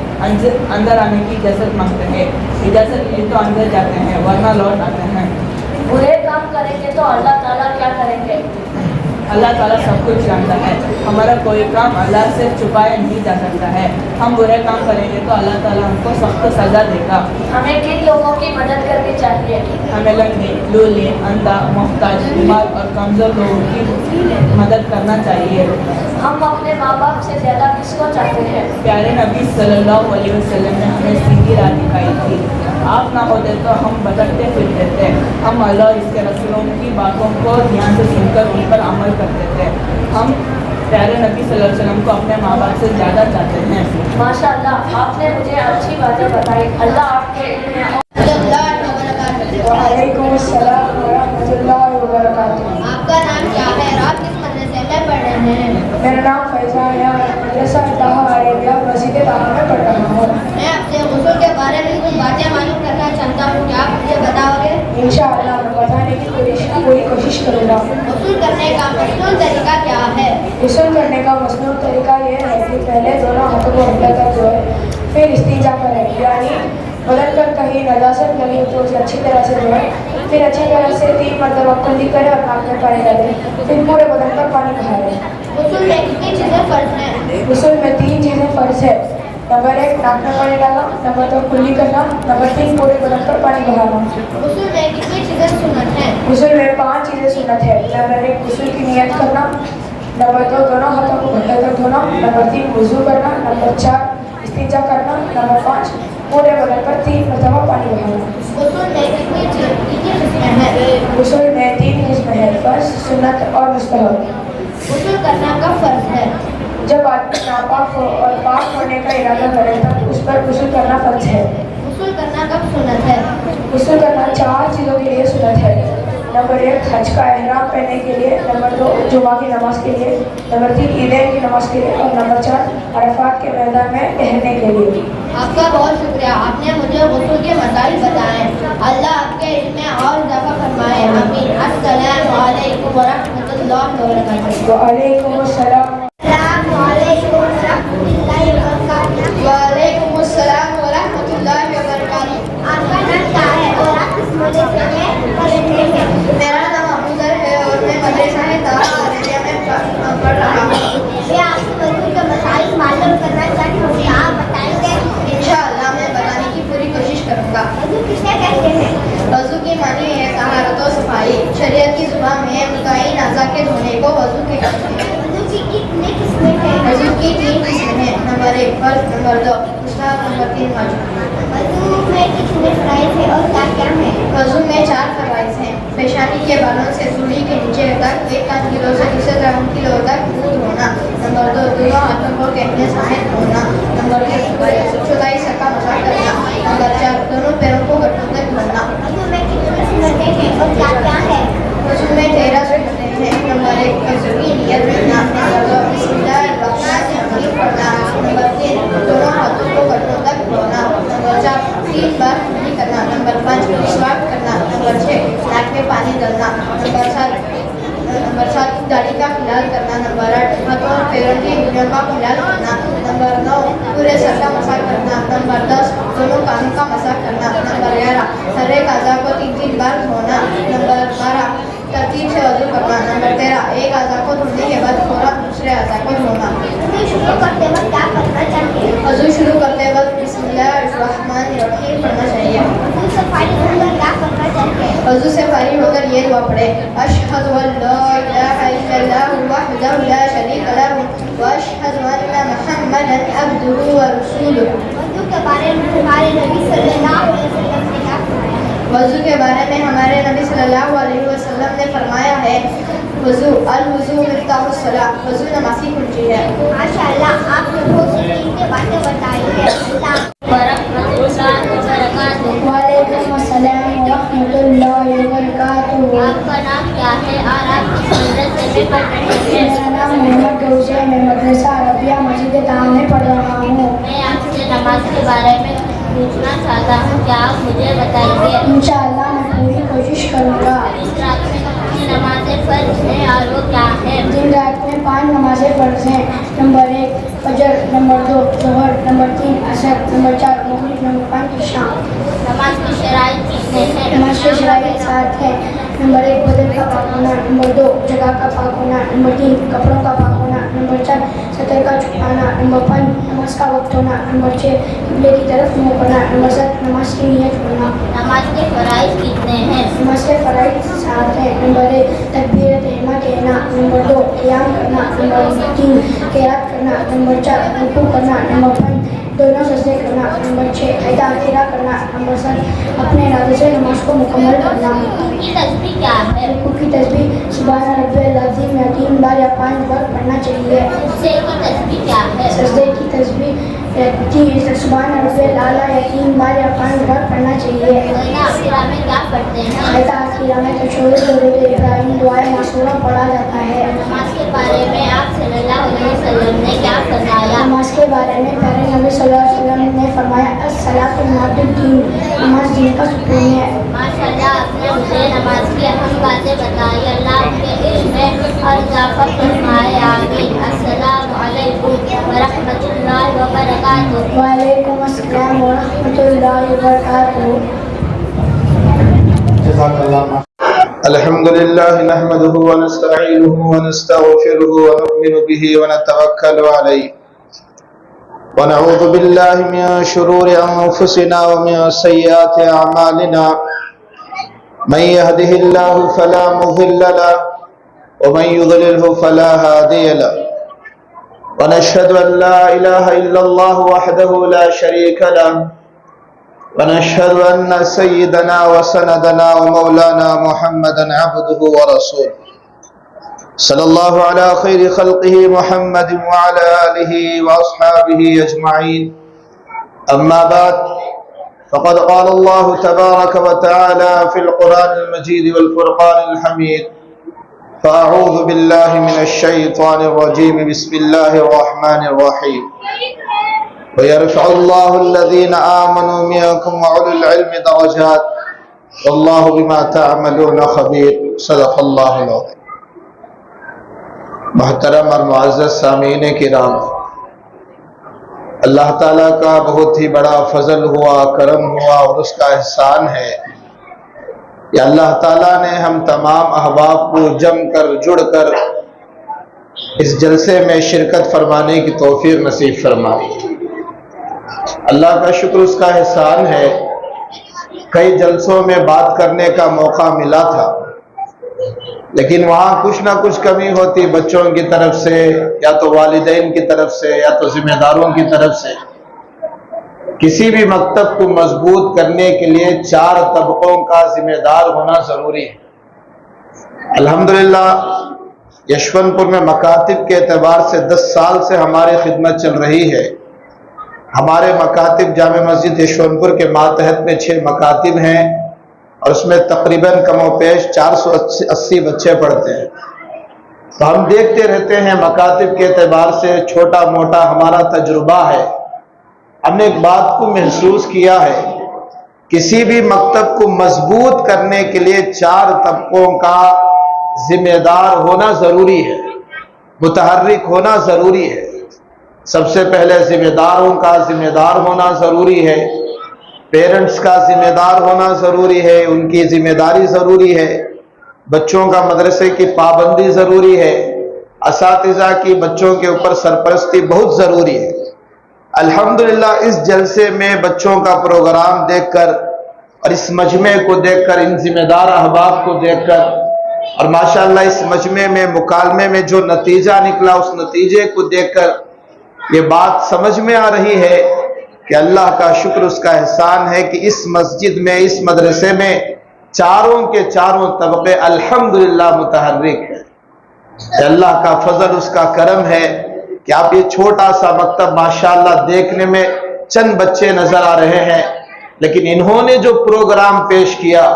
अंदर आने की इजाज़त मांगते हैं, इजाज़त मिली तो अंदर जाते हैं वरना लौट आते हैं। बुरे काम करेंगे तो अल्लाह ताला क्या करेंगे? अल्लाह ताला सब कुछ जानता है, हमारा कोई काम अल्लाह से छुपाया नहीं जा सकता है। हम बुरे काम करेंगे तो अल्लाह ताला हमको सख्त सज़ा देगा। हमें किन लोगों की मदद करनी चाहिए? हमें लंगड़े, लूले, अंधा, मोहताज, बीमार और कमज़ोर लोगों की मदद करना चाहिए। हम अपने माँ बाप से ज़्यादा किसको चाहते हैं? प्यारे नबी सल्लल्लाहु अलैहि वसल्लम ने हमें सीधी राह दिखाई थी। आप ना होते तो हम भटकते फिरते थे। हम अल्लाह और इसके रसूलों की बातों को ध्यान से सुनकर उन पर अमल करते थे। हम प्यारे नबी सल्लल्लाहु अलैहि वसल्लम को अपने माँ बाप से ज़्यादा चाहते हैं। माशाअल्लाह, आपने मुझे अच्छी बातें बताई। अल्लाह आपके इल्म में वालेकुम अस्सलाम व रहमतुल्लाहि व बरकातुहू। आपका नाम क्या है और आप किस मदरसे में पढ़ रहे हैं? मेरा नाम फैजान है और मदरसा ताहा अरबिया मस्जिद ताहा में पढ़ रहा हूँ। मैं आपसे गुस्ल के बारे में कुछ बातें मालूम करना चाहता हूँ, क्या आप मुझे बताओगे? इंशाअल्लाह मैं बताने की पूरी कोशिश करूँगा। गुस्ल करने का मशहूर तरीका क्या है? गुस्ल करने का मसनून तरीका ये है कि पहले दोनों हाथों को उल्टा कर धोए, फिर इस्तिंजा करें, यानी बदन पर कहीं नजासत लगी हो तो उसे अच्छी तरह से धोएं, फिर अच्छी तरह से 3 मरतबा कुल्ली करें और नाक में पानी डालें, फिर पूरे बदन पर पानी बहाएं। गुस्ल में कितनी चीज़ें फ़र्ज हैं? गुस्ल में 3 चीज़ें फ़र्ज है। नंबर 1 नाक में पानी डालना, नंबर 2 कुल्ली करना, नंबर 3 पूरे बदन पर पानी बहाना। गुस्ल में कितनी चीज़ें सुन्नत हैं? गुस्ल में 5 चीज़ें सुन्नत है। नंबर 1 गुस्ल की नियत करना, नंबर 2 दोनों हाथों को घंटे तक धोना, नंबर 3 वुज़ू करना, नंबर 4 इस्तिंजा करना, नंबर 5 पूरे बदन पर 3 मरतबा पानी बहाना। गुस्ल में कितनी किस्में हैं? गुस्ल में 3 किस्में हैं, फ़र्ज, सुन्नत और मुस्तहब। गुस्ल करना कब फ़र्ज है? जब आदमी नापाक हो और पाक होने का इरादा करे तब उस पर गुस्ल करना फ़र्ज है। गुस्ल करना कब सुन्नत है? गुस्ल करना 4 चीज़ों के लिए सुन्नत है। नंबर 1 हज का एहराम पहनने के लिए, नंबर 2 जुमा की नमाज के लिए, नंबर 3 ईदैन की नमाज के लिए और नंबर 4 अरफात के मैदान में ठहरने के लिए। आपका बहुत शुक्रिया, आपने मुझे गुस्ल के मसाइल बताए। अल्लाह आपके इल्म में और इजाफा फरमाए, आमीन। अस्सलामु अलैकुम व रहमतुल्लाहि व बरकातुहू। वालेकुम अस्सलाम। अस्सलामुअलैकुम व रहमतुल्लाहि व बरकातुहू। वालेकुम अस्सलाम व रहमतुल्लाहि व बरकातुहू। आपका नाम क्या है और आप किस मदरसे में पढ़ते हैं? मेरा नाम अबूजर है और मैं मदरसा में ताहा अरबिया में पढ़ रहा हूँ। मैं आपसे गुस्ल के मसाइल मालूम करना चाहती हूँ, आप बताएंगे? इंशाअल्लाह मैं बताने की पूरी कोशिश करूँगा। रहे हैं। वजू की मानी है तहारत और सफाई। शरीयत की जुबान में मुतय्यन अज़ा के धोने को वजू के कहते हैं। वजू की कितने किस्में हैं? वजू की 3 किस्में हैं। नंबर 1 फर्ज, नंबर 2 मुस्ताहब, नंबर 3 वाजिब। वजू में कितने फराइज़ हैं और क्या क्या हैं? वजू में 4 फराइज़ हैं। पेशानी के बालों से सूली के नीचे तक 1 किलो से 2 किलो तक मुंह धोना। नंबर 2 दोनों हाथों को कहने समेत धोना। नंबर 3 चौथाई सर का मसा करना। नंबर 4 दोनों पैरों को घुटनों तक धोना। वजू में कितने सुन्नतें हैं और क्या क्या है? वजू में 13 सुन्नतें हैं। नंबर 1 वजू की नियत रखना। नंबर 2 बिस्मिल्लाहिर्रहमानिर्रहीम पढ़ना। नंबर 3 दोनों हाथों को घुटनों तक धोना। नंबर 4 3 बार कुल्ली करना। नंबर 5 मिसवाक करना। नंबर 6 नाक में पानी डालना। नंबर 7 दाढ़ी का खिलाल करना। नंबर 8 हाथों और पैरों की उंगलियों का खिलाल करना। नंबर 9 पूरे सर का मसाज करना। नंबर 10 दोनों कानों का मसाज करना। नंबर 11 हर एक अज़ा को 3 बार धोना। नंबर 12 तरतीब से वजू करना। नंबर 13 एक अज़ा को धोने के बाद फौरन दूसरे अज़ा को धोना। वजू शुरू करते वक्त क्या करना चाहिए? वजू शुरू करते वक्त बिस्मिल्लाहिर्रहमानिर्रहीम पढ़ना चाहिए। वजू से फारिग होकर क्या करना चाहिए? वजू से फारिग होकर ये दुआ पढ़े, अशहदु अल्ला इलाहा इल्लल्लाहु वहदहु ला शरीका लहु व अशहदु अन्ना मुहम्मदन अब्दुहु व रसूलुहु। वजू के बारे में हमारे नबी सल्लल्लाहु अलैहि वसल्लम ने क्या फरमाया? वजू के बारे में हमारे नबी सल्लल्लाहु अलैहि वसल्लम ने फरमाया है, वजू अल-वजू मिफ्ताहुस सलाह, वजू नमाज की कुंजी है। माशाअल्लाह, आपने बहुत सी कीमती बातें बताई है। वालेकुम अस्सलाम व रहमतुल्लाहि व बरकातुहू। आपका नाम क्या है और आप किस मदरसे में पढ़ रहे हैं? मेरा नाम मोहम्मद गौसे, मैं मदरसा अरबिया मस्जिद तान में पढ़ रहा हूँ। मैं आपसे नमाज के बारे में पूछना चाहता हूँ, क्या आप मुझे बताइए? इंशाअल्लाह मैं पूरी कोशिश करूँगा। इस रात में कितनी नमाजें फर्ज हैं और वो क्या है? दिन रात में 5 नमाजें फर्ज हैं। नंबर 1 फजर, नंबर 2 ज़ोहर, नंबर 3 असर, नंबर 4 मगरिब, नंबर 5 इशा। नमाज की शराइत कितने हैं? नमाज के शराइत 7 हैं। नंबर 1 बदन का पाक होना। नंबर 2 जगह का पाक होना। नंबर 3 कपड़ों का पाक होना। नंबर 4 सतर का छुपाना। नंबर 5 नमाज का वक्त होना। नंबर 6 क़िबले की तरफ मुँह करना। नंबर 7 नमाज की नियत करना। नमाज के फराइज़ कितने हैं? नमाज के फ़राइज़ 7 हैं। नंबर 1 तकबीरत तहरीमा कहना। नंबर 2 क़ियाम करना। नंबर 3 क़िरात करना। नंबर 4 रुकू करना। नंबर 5 दोनों सजदे करना। नंबर 6 अदा अखीरा करना। नंबर 7 अपने इरादे से नमाज को मुकम्मल करना। की तस्बीह क्या है? रुकू की तस्बीह सुभान रब्बियल अज़ीम या 3 बार या 5 बार पढ़ना चाहिए। सजदे की तस्बीह क्या है? सजदे की तस्बीह सुभान रब्बियल आला या 3 बार या 5 बार पढ़ना चाहिए। अदा अखीरा में क्या पढ़ते हैं? अदा अखीरा में तशहुद दुरूद इब्राहिम दुआए मासूरा पढ़ा जाता है। नमाज के बारे में आप सल्लल्लाहु अलैहि वसल्लम ने क्या फरमाया? नमाज के बारे में प्यारे नबी सल्लल्लाहु अलैहि वसल्लम ने फरमाया, अस्सलातु मुअद्दीन, नमाज दीन का सुकून है। माशाअल्लाह, आपने मुझे नमाज की अहम बातें बताई। अल्लाह आपके इल्म में और इजाफा फरमाए। आमीन। अस्सलामु अलैकुम व रहमतुल्लाहि व बरकातुहू। वालेकुम अस्सलाम व रहमतुल्लाहि व बरकातुहू। जज़ाकल्लाह। अल्हम्दुलिल्लाह नहमदुहु व नस्तईनुहु व नस्तगफिरुहु व नु'मिनु बिही व नतवक्कलु अलैहि व नऊज़ु बिल्लाहि मिन शुरूरि अनफुसिना व मिन सय्यिआति अअमालिना मन यहदिहिल्लाहु फला मुज़िल्ल लहु व मन युज़लिलहु फला हादिय लहु व नशहदु अन ला इलाहा इल्लल्लाह वहदहु ला शरीका लहु ونشهد أن سيدنا وسندنا ومولانا محمدا عبده ورسوله صلى الله على خير خلقه محمد وعلى آله وأصحابه أجمعين أما بعد فقد قال الله تبارك وتعالى في القرآن المجيد والفرقان الحميد فأعوذ بالله من الشيطان الرجيم بسم الله الرحمن الرحيم ويرفع الله الذين آمنوا منكم وأولو العلم درجات والله بما تعملون خبير صدق اللہ العظیم۔ محترم اور معزز سامعین کرام، اللہ تعالیٰ کا بہت ہی بڑا فضل ہوا، کرم ہوا اور اس کا احسان ہے کہ اللہ تعالیٰ نے ہم تمام احباب کو جم کر جڑ کر اس جلسے میں شرکت فرمانے کی توفیق نصیب فرمائی۔ اللہ کا شکر، اس کا احسان ہے कई जलसों में बात करने का मौका मिला था, लेकिन वहाँ कुछ ना कुछ कमी होती बच्चों की तरफ से, या तो वालिदैन की तरफ से, या तो जिम्मेदारों की तरफ से। किसी भी मकतब को मजबूत करने के लिए 4 तबकों का जिम्मेदार होना जरूरी है। अल्हम्दुलिल्लाह यशवंतपुर में मकातिब के एतबार से 10 साल से हमारी खिदमत चल रही है। हमारे मकातिब जामे मस्जिद यशवंतपुर के मातहत में 6 मकातिब हैं और उसमें तकरीबन कमोपेश 480 बच्चे पढ़ते हैं। तो हम देखते रहते हैं मकातिब के एतबार से छोटा मोटा हमारा तजुर्बा है। हमने एक बात को महसूस किया है, किसी भी मकतब को मजबूत करने के लिए 4 तबकों का जिम्मेदार होना जरूरी है, मुतहर्रिक होना जरूरी है। सबसे पहले जिम्मेदारों का जिम्मेदार होना जरूरी है, पेरेंट्स का जिम्मेदार होना जरूरी है, उनकी जिम्मेदारी जरूरी है, बच्चों का मदरसे की पाबंदी जरूरी है, असातिज़ा की बच्चों के ऊपर सरपरस्ती बहुत जरूरी है। अल्हम्दुलिल्लाह इस जलसे में बच्चों का प्रोग्राम देखकर और इस मजमे को देखकर, इन जिम्मेदार अहबाब को देखकर, और माशाअल्लाह इस मजमे में मुकालमे में जो नतीजा निकला उस नतीजे को देखकर ये बात समझ में आ रही है कि अल्लाह का शुक्र, उसका एहसान है कि इस मस्जिद में, इस मदरसे में चारों के चारों तबके अल्हम्दुलिल्लाह मुतहर्रिक है। अल्लाह का फजल, उसका करम है कि आप ये छोटा सा मकतब माशाअल्लाह देखने में चंद बच्चे नजर आ रहे हैं, लेकिन इन्होंने जो प्रोग्राम पेश किया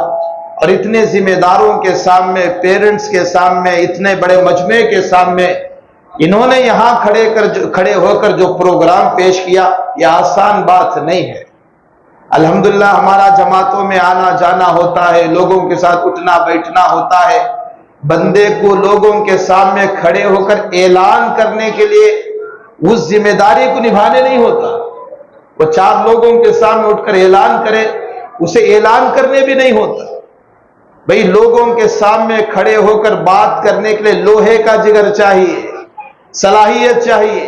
और इतने जिम्मेदारों के सामने, पेरेंट्स के सामने, इतने बड़े मजमे के सामने इन्होंने यहां खड़े होकर जो प्रोग्राम पेश किया, यह आसान बात नहीं है। अल्हम्दुलिल्लाह हमारा जमातों में आना जाना होता है, लोगों के साथ उठना बैठना होता है। बंदे को लोगों के सामने खड़े होकर ऐलान करने के लिए उस जिम्मेदारी को निभाने नहीं होता। वो 4 लोगों के सामने उठकर ऐलान करे, उसे ऐलान करने भी नहीं होता। भाई लोगों के सामने खड़े होकर बात करने के लिए लोहे का जिगर चाहिए, सलाहियत चाहिए,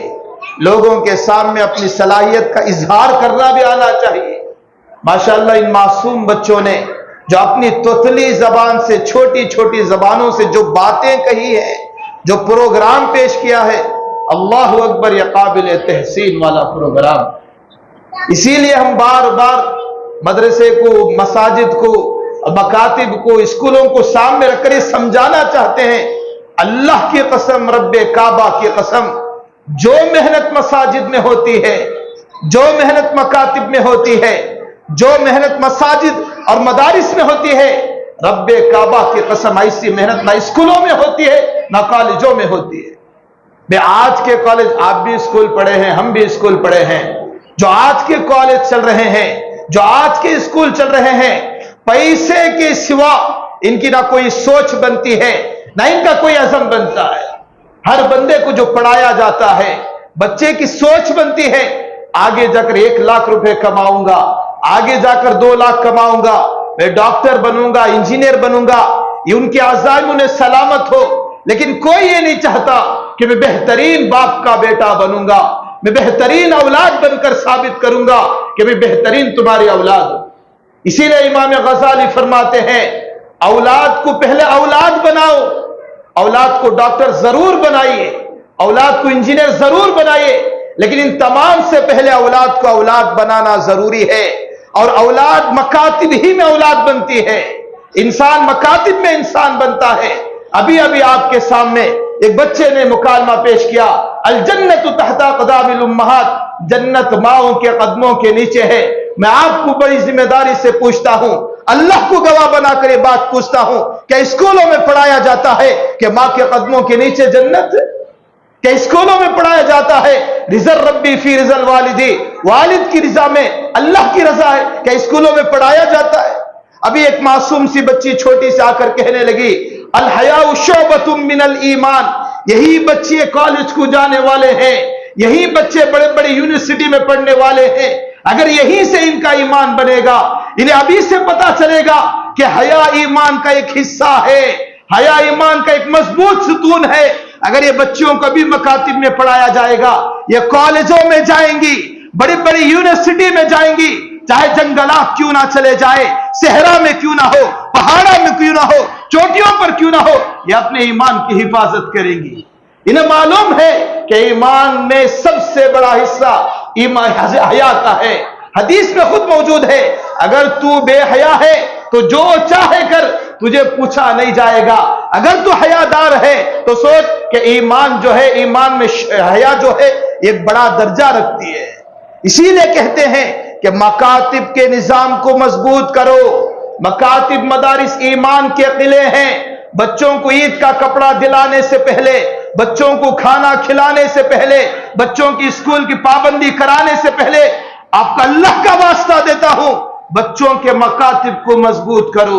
लोगों के सामने अपनी सलाहियत का इजहार करना भी आना चाहिए। माशाअल्लाह इन मासूम बच्चों ने जो अपनी तोतली जबान से, छोटी छोटी जबानों से जो बातें कही है, जो प्रोग्राम पेश किया है, अल्लाहु अकबर, या काबिल तहसीन वाला प्रोग्राम। इसीलिए हम बार बार मदरसे को, मसाजिद को, मकातिब को, स्कूलों को सामने रखकर समझाना चाहते हैं, अल्लाह की कसम, रब्बे काबा की कसम, जो मेहनत मसाजिद में होती है, जो मेहनत मकातिब में होती है, जो मेहनत मसाजिद और मदारिस में होती है, रब्बे काबा की कसम ऐसी मेहनत ना स्कूलों में होती है ना कॉलेजों में होती है। मैं आज के कॉलेज, आप भी स्कूल पढ़े हैं, हम भी स्कूल पढ़े हैं, जो आज के कॉलेज चल रहे हैं, जो आज के स्कूल चल रहे हैं, पैसे के सिवा इनकी ना कोई सोच बनती है, ना इनका कोई अज़म बनता है। हर बंदे को जो पढ़ाया जाता है, बच्चे की सोच बनती है, आगे जाकर 1 लाख रुपए कमाऊंगा, आगे जाकर 2 लाख कमाऊंगा, मैं डॉक्टर बनूंगा, इंजीनियर बनूंगा, ये उनके अज़ाइम उन्हें सलामत हो। लेकिन कोई ये नहीं चाहता कि मैं बेहतरीन बाप का बेटा बनूंगा, मैं बेहतरीन औलाद बनकर साबित करूंगा कि मैं बेहतरीन तुम्हारी औलाद हूं। इसीलिए इमाम गज़ाली फरमाते हैं, औलाद को पहले औलाद बनाओ, औलाद को डॉक्टर जरूर बनाइए, औलाद को इंजीनियर जरूर बनाइए, लेकिन इन तमाम से पहले औलाद को औलाद बनाना जरूरी है। और औलाद मकातिब ही में औलाद बनती है, इंसान मकातिब में इंसान बनता है। अभी अभी आपके सामने एक बच्चे ने मुकालमा पेश किया, अल जन्नतु तहता क़दामिल उम्महात, जन्नत माओं के कदमों के नीचे है। मैं आपको बड़ी जिम्मेदारी से पूछता हूं, अल्लाह को गवाह बनाकर ये बात पूछता हूं, क्या स्कूलों में पढ़ाया जाता है कि मां के कदमों के नीचे जन्नत? क्या स्कूलों में पढ़ाया जाता है रिज़ल रब्बी फी रिज़ल वालिदी, वालिद की रजा में अल्लाह की रजा है? क्या स्कूलों में पढ़ाया जाता है? अभी एक मासूम सी बच्ची छोटी सी आकर कहने लगी, अल हयाउ शुअबतुम मिनल ईमान, यही बच्चे कॉलेज को जाने वाले हैं, यही बच्चे बड़े बड़े यूनिवर्सिटी में पढ़ने वाले हैं, अगर यहीं से इनका ईमान बनेगा, इन्हें अभी से पता चलेगा कि हया ईमान का एक हिस्सा है, हया ईमान का एक मजबूत सुतून है। अगर ये बच्चियों को भी मकातिब में पढ़ाया जाएगा, ये कॉलेजों में जाएंगी, बड़ी बड़ी यूनिवर्सिटी में जाएंगी, चाहे जंगलात क्यों ना चले जाए, सहरा में क्यों ना हो, पहाड़ा में क्यों ना हो, चोटियों पर क्यों ना हो, ये अपने ईमान की हिफाजत करेंगी। इन्हें मालूम है कि ईमान में सबसे बड़ा हिस्सा ईमान हया का है। हदीस में खुद मौजूद है, अगर तू बेहया है तो जो चाहे कर, तुझे पूछा नहीं जाएगा। अगर तू हयादार है तो सोच कि ईमान जो है, ईमान में हया जो है एक बड़ा दर्जा रखती है। इसीलिए कहते हैं कि मकातिब के निजाम को मजबूत करो। मकातिब मदारिस ईमान के किले हैं। बच्चों को ईद का कपड़ा दिलाने से पहले, बच्चों को खाना खिलाने से पहले, बच्चों की स्कूल की पाबंदी कराने से पहले आपका अल्लाह का वास्ता देता हूं, बच्चों के मकातिब को मजबूत करो,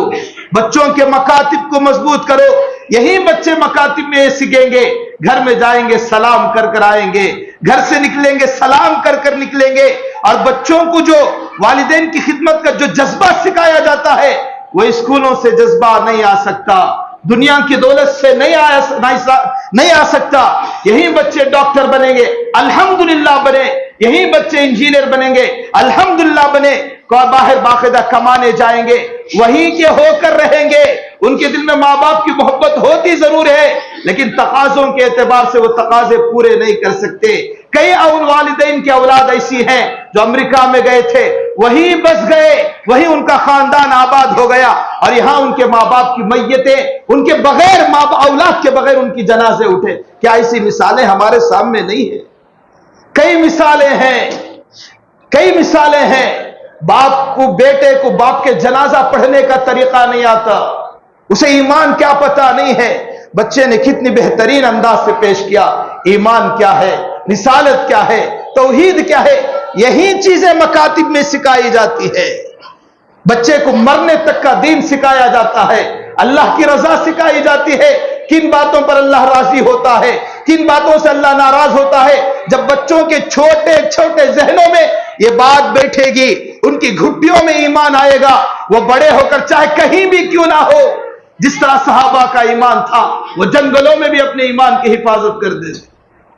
बच्चों के मकातिब को मजबूत करो। यही बच्चे मकातिब में सीखेंगे, घर में जाएंगे सलाम कर कर आएंगे, घर से निकलेंगे सलाम कर कर निकलेंगे। और बच्चों को जो वालिदैन की खिदमत का जो जज्बा सिखाया जाता है, वो स्कूलों से जज्बा नहीं आ सकता, दुनिया की दौलत से नहीं आ सकता। यही बच्चे डॉक्टर बनेंगे, अल्हम्दुलिल्लाह बने, यही बच्चे इंजीनियर बनेंगे, अल्हम्दुलिल्लाह बने, बाहर बाकायदा कमाने जाएंगे, वहीं के होकर रहेंगे। उनके दिल में माँ बाप की मोहब्बत होती जरूर है, लेकिन तकाजों के एतबार से वो तकाजे पूरे नहीं कर सकते। कई वालिदैन की औलाद ऐसी हैं जो अमेरिका में गए थे, वहीं बस गए, वहीं उनका खानदान आबाद हो गया, और यहां उनके माँ बाप की मैयतें उनके बगैर, माँ औलाद के बगैर उनकी जनाजे उठे। क्या ऐसी मिसालें हमारे सामने नहीं है? कई मिसालें हैं, कई मिसालें हैं। बाप को, बेटे को बाप के जनाजा पढ़ने का तरीका नहीं आता, उसे ईमान क्या पता नहीं है। बच्चे ने कितनी बेहतरीन अंदाज से पेश किया, ईमान क्या है, रिसालत क्या है, तौहीद क्या है, यही चीजें मकातिब में सिखाई जाती है। बच्चे को मरने तक का दीन सिखाया जाता है, अल्लाह की रजा सिखाई जाती है, किन बातों पर अल्लाह राजी होता है, किन बातों से अल्लाह नाराज होता है। जब बच्चों के छोटे छोटे जहनों में ये बात बैठेगी, उनकी घुट्टियों में ईमान आएगा, वो बड़े होकर चाहे कहीं भी क्यों ना हो, जिस तरह सहाबा का ईमान था, वो जंगलों में भी अपने ईमान की हिफाजत कर दे।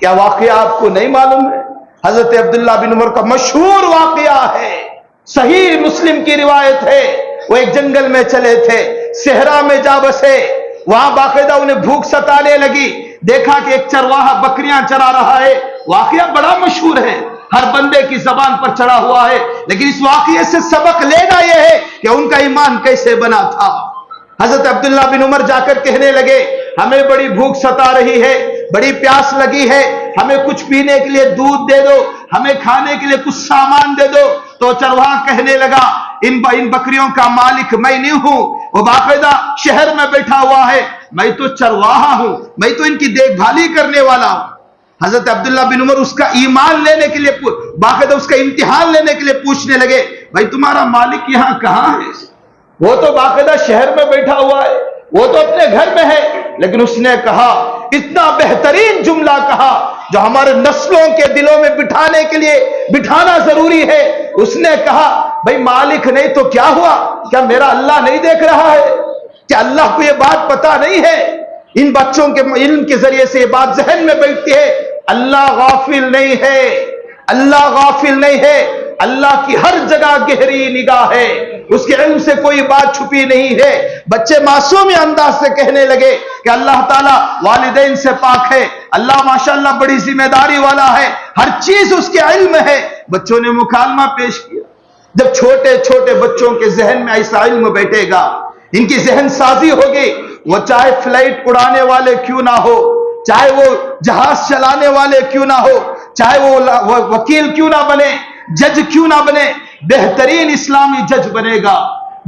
क्या वाकया आपको नहीं मालूम है? हजरत अब्दुल्ला बिन उमर का मशहूर वाकया है, सही मुस्लिम की रिवायत है। वो एक जंगल में चले थे, सहरा में जा बसे, वहां बाकायदा उन्हें भूख सताने लगी, देखा कि एक चरवाहा बकरियां चरा रहा है। वाकया बड़ा मशहूर है, हर बंदे की जबान पर चढ़ा हुआ है, लेकिन इस वाकये से सबक लेना यह है कि उनका ईमान कैसे बना था। हजरत अब्दुल्ला बिन उमर जाकर कहने लगे, हमें बड़ी भूख सता रही है, बड़ी प्यास लगी है, हमें कुछ पीने के लिए दूध दे दो, हमें खाने के लिए कुछ सामान दे दो। तो चरवाहा कहने लगा, इन बकरियों का मालिक मैं नहीं हूं, वो बाकायदा शहर में बैठा हुआ है, मैं तो चरवाहा हूं, मैं तो इनकी देखभाली करने वाला हूं। हजरत अब्दुल्ला बिन उमर उसका ईमान लेने के लिए, बाकायदा उसका इम्तिहान लेने के लिए पूछने लगे, भाई तुम्हारा मालिक यहां कहां है? वो तो बाकायदा शहर में बैठा हुआ है, वो तो अपने घर में है। लेकिन उसने कहा, इतना बेहतरीन जुमला कहा जो हमारे नस्लों के दिलों में बिठाने के लिए बिठाना जरूरी है। उसने कहा, भाई मालिक नहीं तो क्या हुआ, क्या मेरा अल्लाह नहीं देख रहा है? क्या अल्लाह को यह बात पता नहीं है? इन बच्चों के इल्म के जरिए से ये बात जहन में बैठती है, अल्लाह गाफिल नहीं है, अल्लाह गाफिल नहीं है, अल्लाह की हर जगह गहरी निगाह है, उसके इल्म से कोई बात छुपी नहीं है। बच्चे मासूम अंदाज से कहने लगे कि अल्लाह ताला वालिदैन से पाक है, अल्लाह माशाअल्लाह बड़ी जिम्मेदारी वाला है, हर चीज उसके इल्म है। बच्चों ने मुकालमा पेश किया। जब छोटे छोटे बच्चों के जहन में ऐसा इल्म बैठेगा, इनकी जहन साजी होगी, वो चाहे फ्लाइट उड़ाने वाले क्यों ना हो, चाहे वो जहाज चलाने वाले क्यों ना हो, चाहे वो वकील क्यों ना बने, जज क्यों ना बने, बेहतरीन इस्लामी जज बनेगा,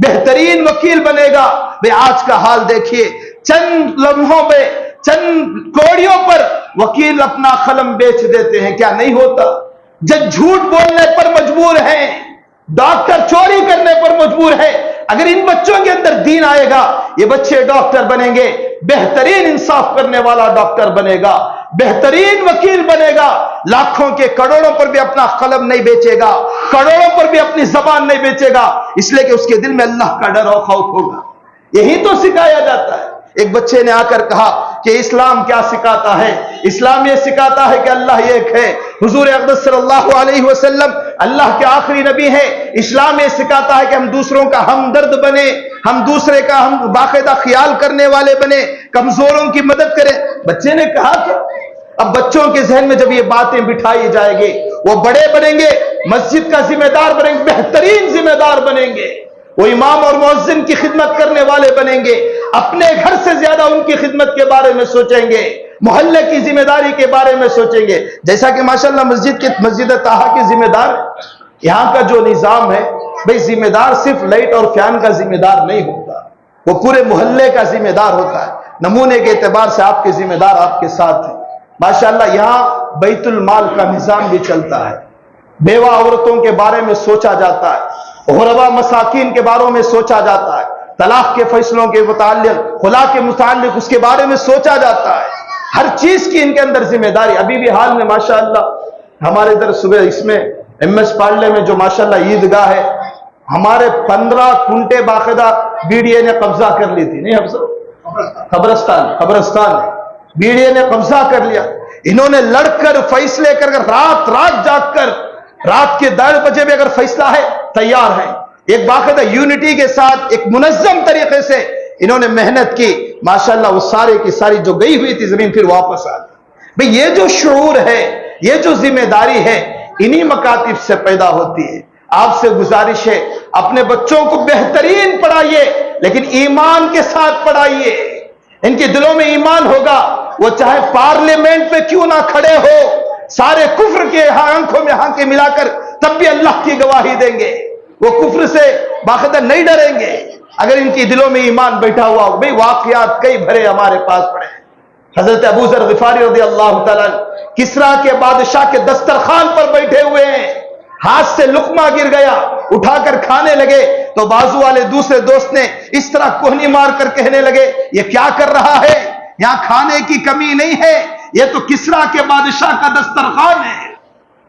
बेहतरीन वकील बनेगा। भाई आज का हाल देखिए, चंद लम्हों पे, चंद कौड़ियों पर वकील अपना कलम बेच देते हैं, क्या नहीं होता? जज झूठ बोलने पर मजबूर है, डॉक्टर चोरी करने पर मजबूर है। अगर इन बच्चों के अंदर दीन आएगा, ये बच्चे डॉक्टर बनेंगे, बेहतरीन इंसाफ करने वाला डॉक्टर बनेगा, बेहतरीन वकील बनेगा, लाखों के करोड़ों पर भी अपना कलम नहीं बेचेगा, करोड़ों पर भी अपनी जबान नहीं बेचेगा, इसलिए कि उसके दिल में अल्लाह का डर और खौफ होगा। यही तो सिखाया जाता है। एक बच्चे ने आकर कहा, کہ اسلام کیا سکھاتا ہے۔ اسلام یہ سکھاتا ہے کہ اللہ ایک ہے، حضور اقدس صلی اللہ علیہ وسلم اللہ کے آخری نبی ہیں۔ اسلام یہ سکھاتا ہے کہ ہم دوسروں کا ہمدرد بنے، ہم دوسرے کا ہم باقاعدہ خیال کرنے والے بنے، کمزوروں کی مدد کریں۔ بچے نے کہا کہ اب بچوں کے ذہن میں جب یہ باتیں بٹھائی جائیں گے، وہ بڑے بنیں گے، مسجد کا ذمہ دار بنیں گے، بہترین ذمہ دار بنیں گے، وہ امام اور مؤذن کی خدمت کرنے والے بنیں گے، اپنے گھر سے زیادہ ان کی خدمت کے بارے میں سوچیں گے، محلے کی ذمہ داری کے بارے میں سوچیں گے، جیسا کہ ماشاءاللہ مسجد طاہا کی ذمہ دار یہاں کا جو نظام ہے، بھئی ذمہ دار صرف لائٹ اور فین کا ذمہ دار نہیں ہوتا، وہ پورے محلے کا ذمہ دار ہوتا ہے۔ نمونے کے اعتبار سے آپ کے ذمہ دار آپ کے ساتھ ہیں۔ ماشاءاللہ یہاں بیت المال کا نظام بھی چلتا ہے، بیوہ عورتوں کے بارے میں سوچا جاتا ہے، غربا مساکین کے بارے میں سوچا جاتا ہے، طلاق کے فیصلوں کے متعلق، خلا کے متعلق اس کے بارے میں سوچا جاتا ہے، ہر چیز کی ان کے اندر ذمہ داری۔ ابھی بھی حال میں ماشاءاللہ ہمارے ادھر صبح اس میں ایم ایس پارلے میں جو ماشاءاللہ عیدگاہ ہے، ہمارے 15 کنٹے باقاعدہ بی ڈی اے نے قبضہ کر لی تھی، نہیں قبرستان بی ڈی اے نے قبضہ کر لیا۔ انہوں نے لڑ کر فیصلے کر رات جاگ کر، رات کے 10 بجے بھی اگر فیصلہ ہے تیار ہے، ایک باقاعدہ یونٹی کے ساتھ ایک منظم طریقے سے انہوں نے محنت کی، ماشاءاللہ وہ سارے کی ساری جو گئی ہوئی تھی زمین پھر واپس آ گئی۔ بھئی یہ جو شعور ہے، یہ جو ذمہ داری ہے، انہی مکاتب سے پیدا ہوتی ہے۔ آپ سے گزارش ہے اپنے بچوں کو بہترین پڑھائیے، لیکن ایمان کے ساتھ پڑھائیے، ان کے دلوں میں ایمان ہوگا، وہ چاہے پارلیمنٹ میں کیوں نہ کھڑے ہو، سارے کفر کے آنکھوں میں آنکھیں ملا کر تب بھی اللہ کی گواہی دیں گے، وہ کفر سے باقاعدہ نہیں ڈریں گے اگر ان کی دلوں میں ایمان بیٹھا ہوا ہو۔ بھئی واقعات کئی بھرے ہمارے پاس پڑے ہیں۔ حضرت ابو ذر غفاری رضی اللہ تعالیٰ کسریٰ کے بادشاہ کے دسترخوان پر بیٹھے ہوئے ہیں، ہاتھ سے لقمہ گر گیا، اٹھا کر کھانے لگے تو بازو والے دوسرے دوست نے اس طرح کوہنی مار کر کہنے لگے یہ کیا کر رہا ہے، یہاں کھانے کی کمی نہیں ہے، یہ تو کسریٰ کے بادشاہ کا دسترخوان ہے۔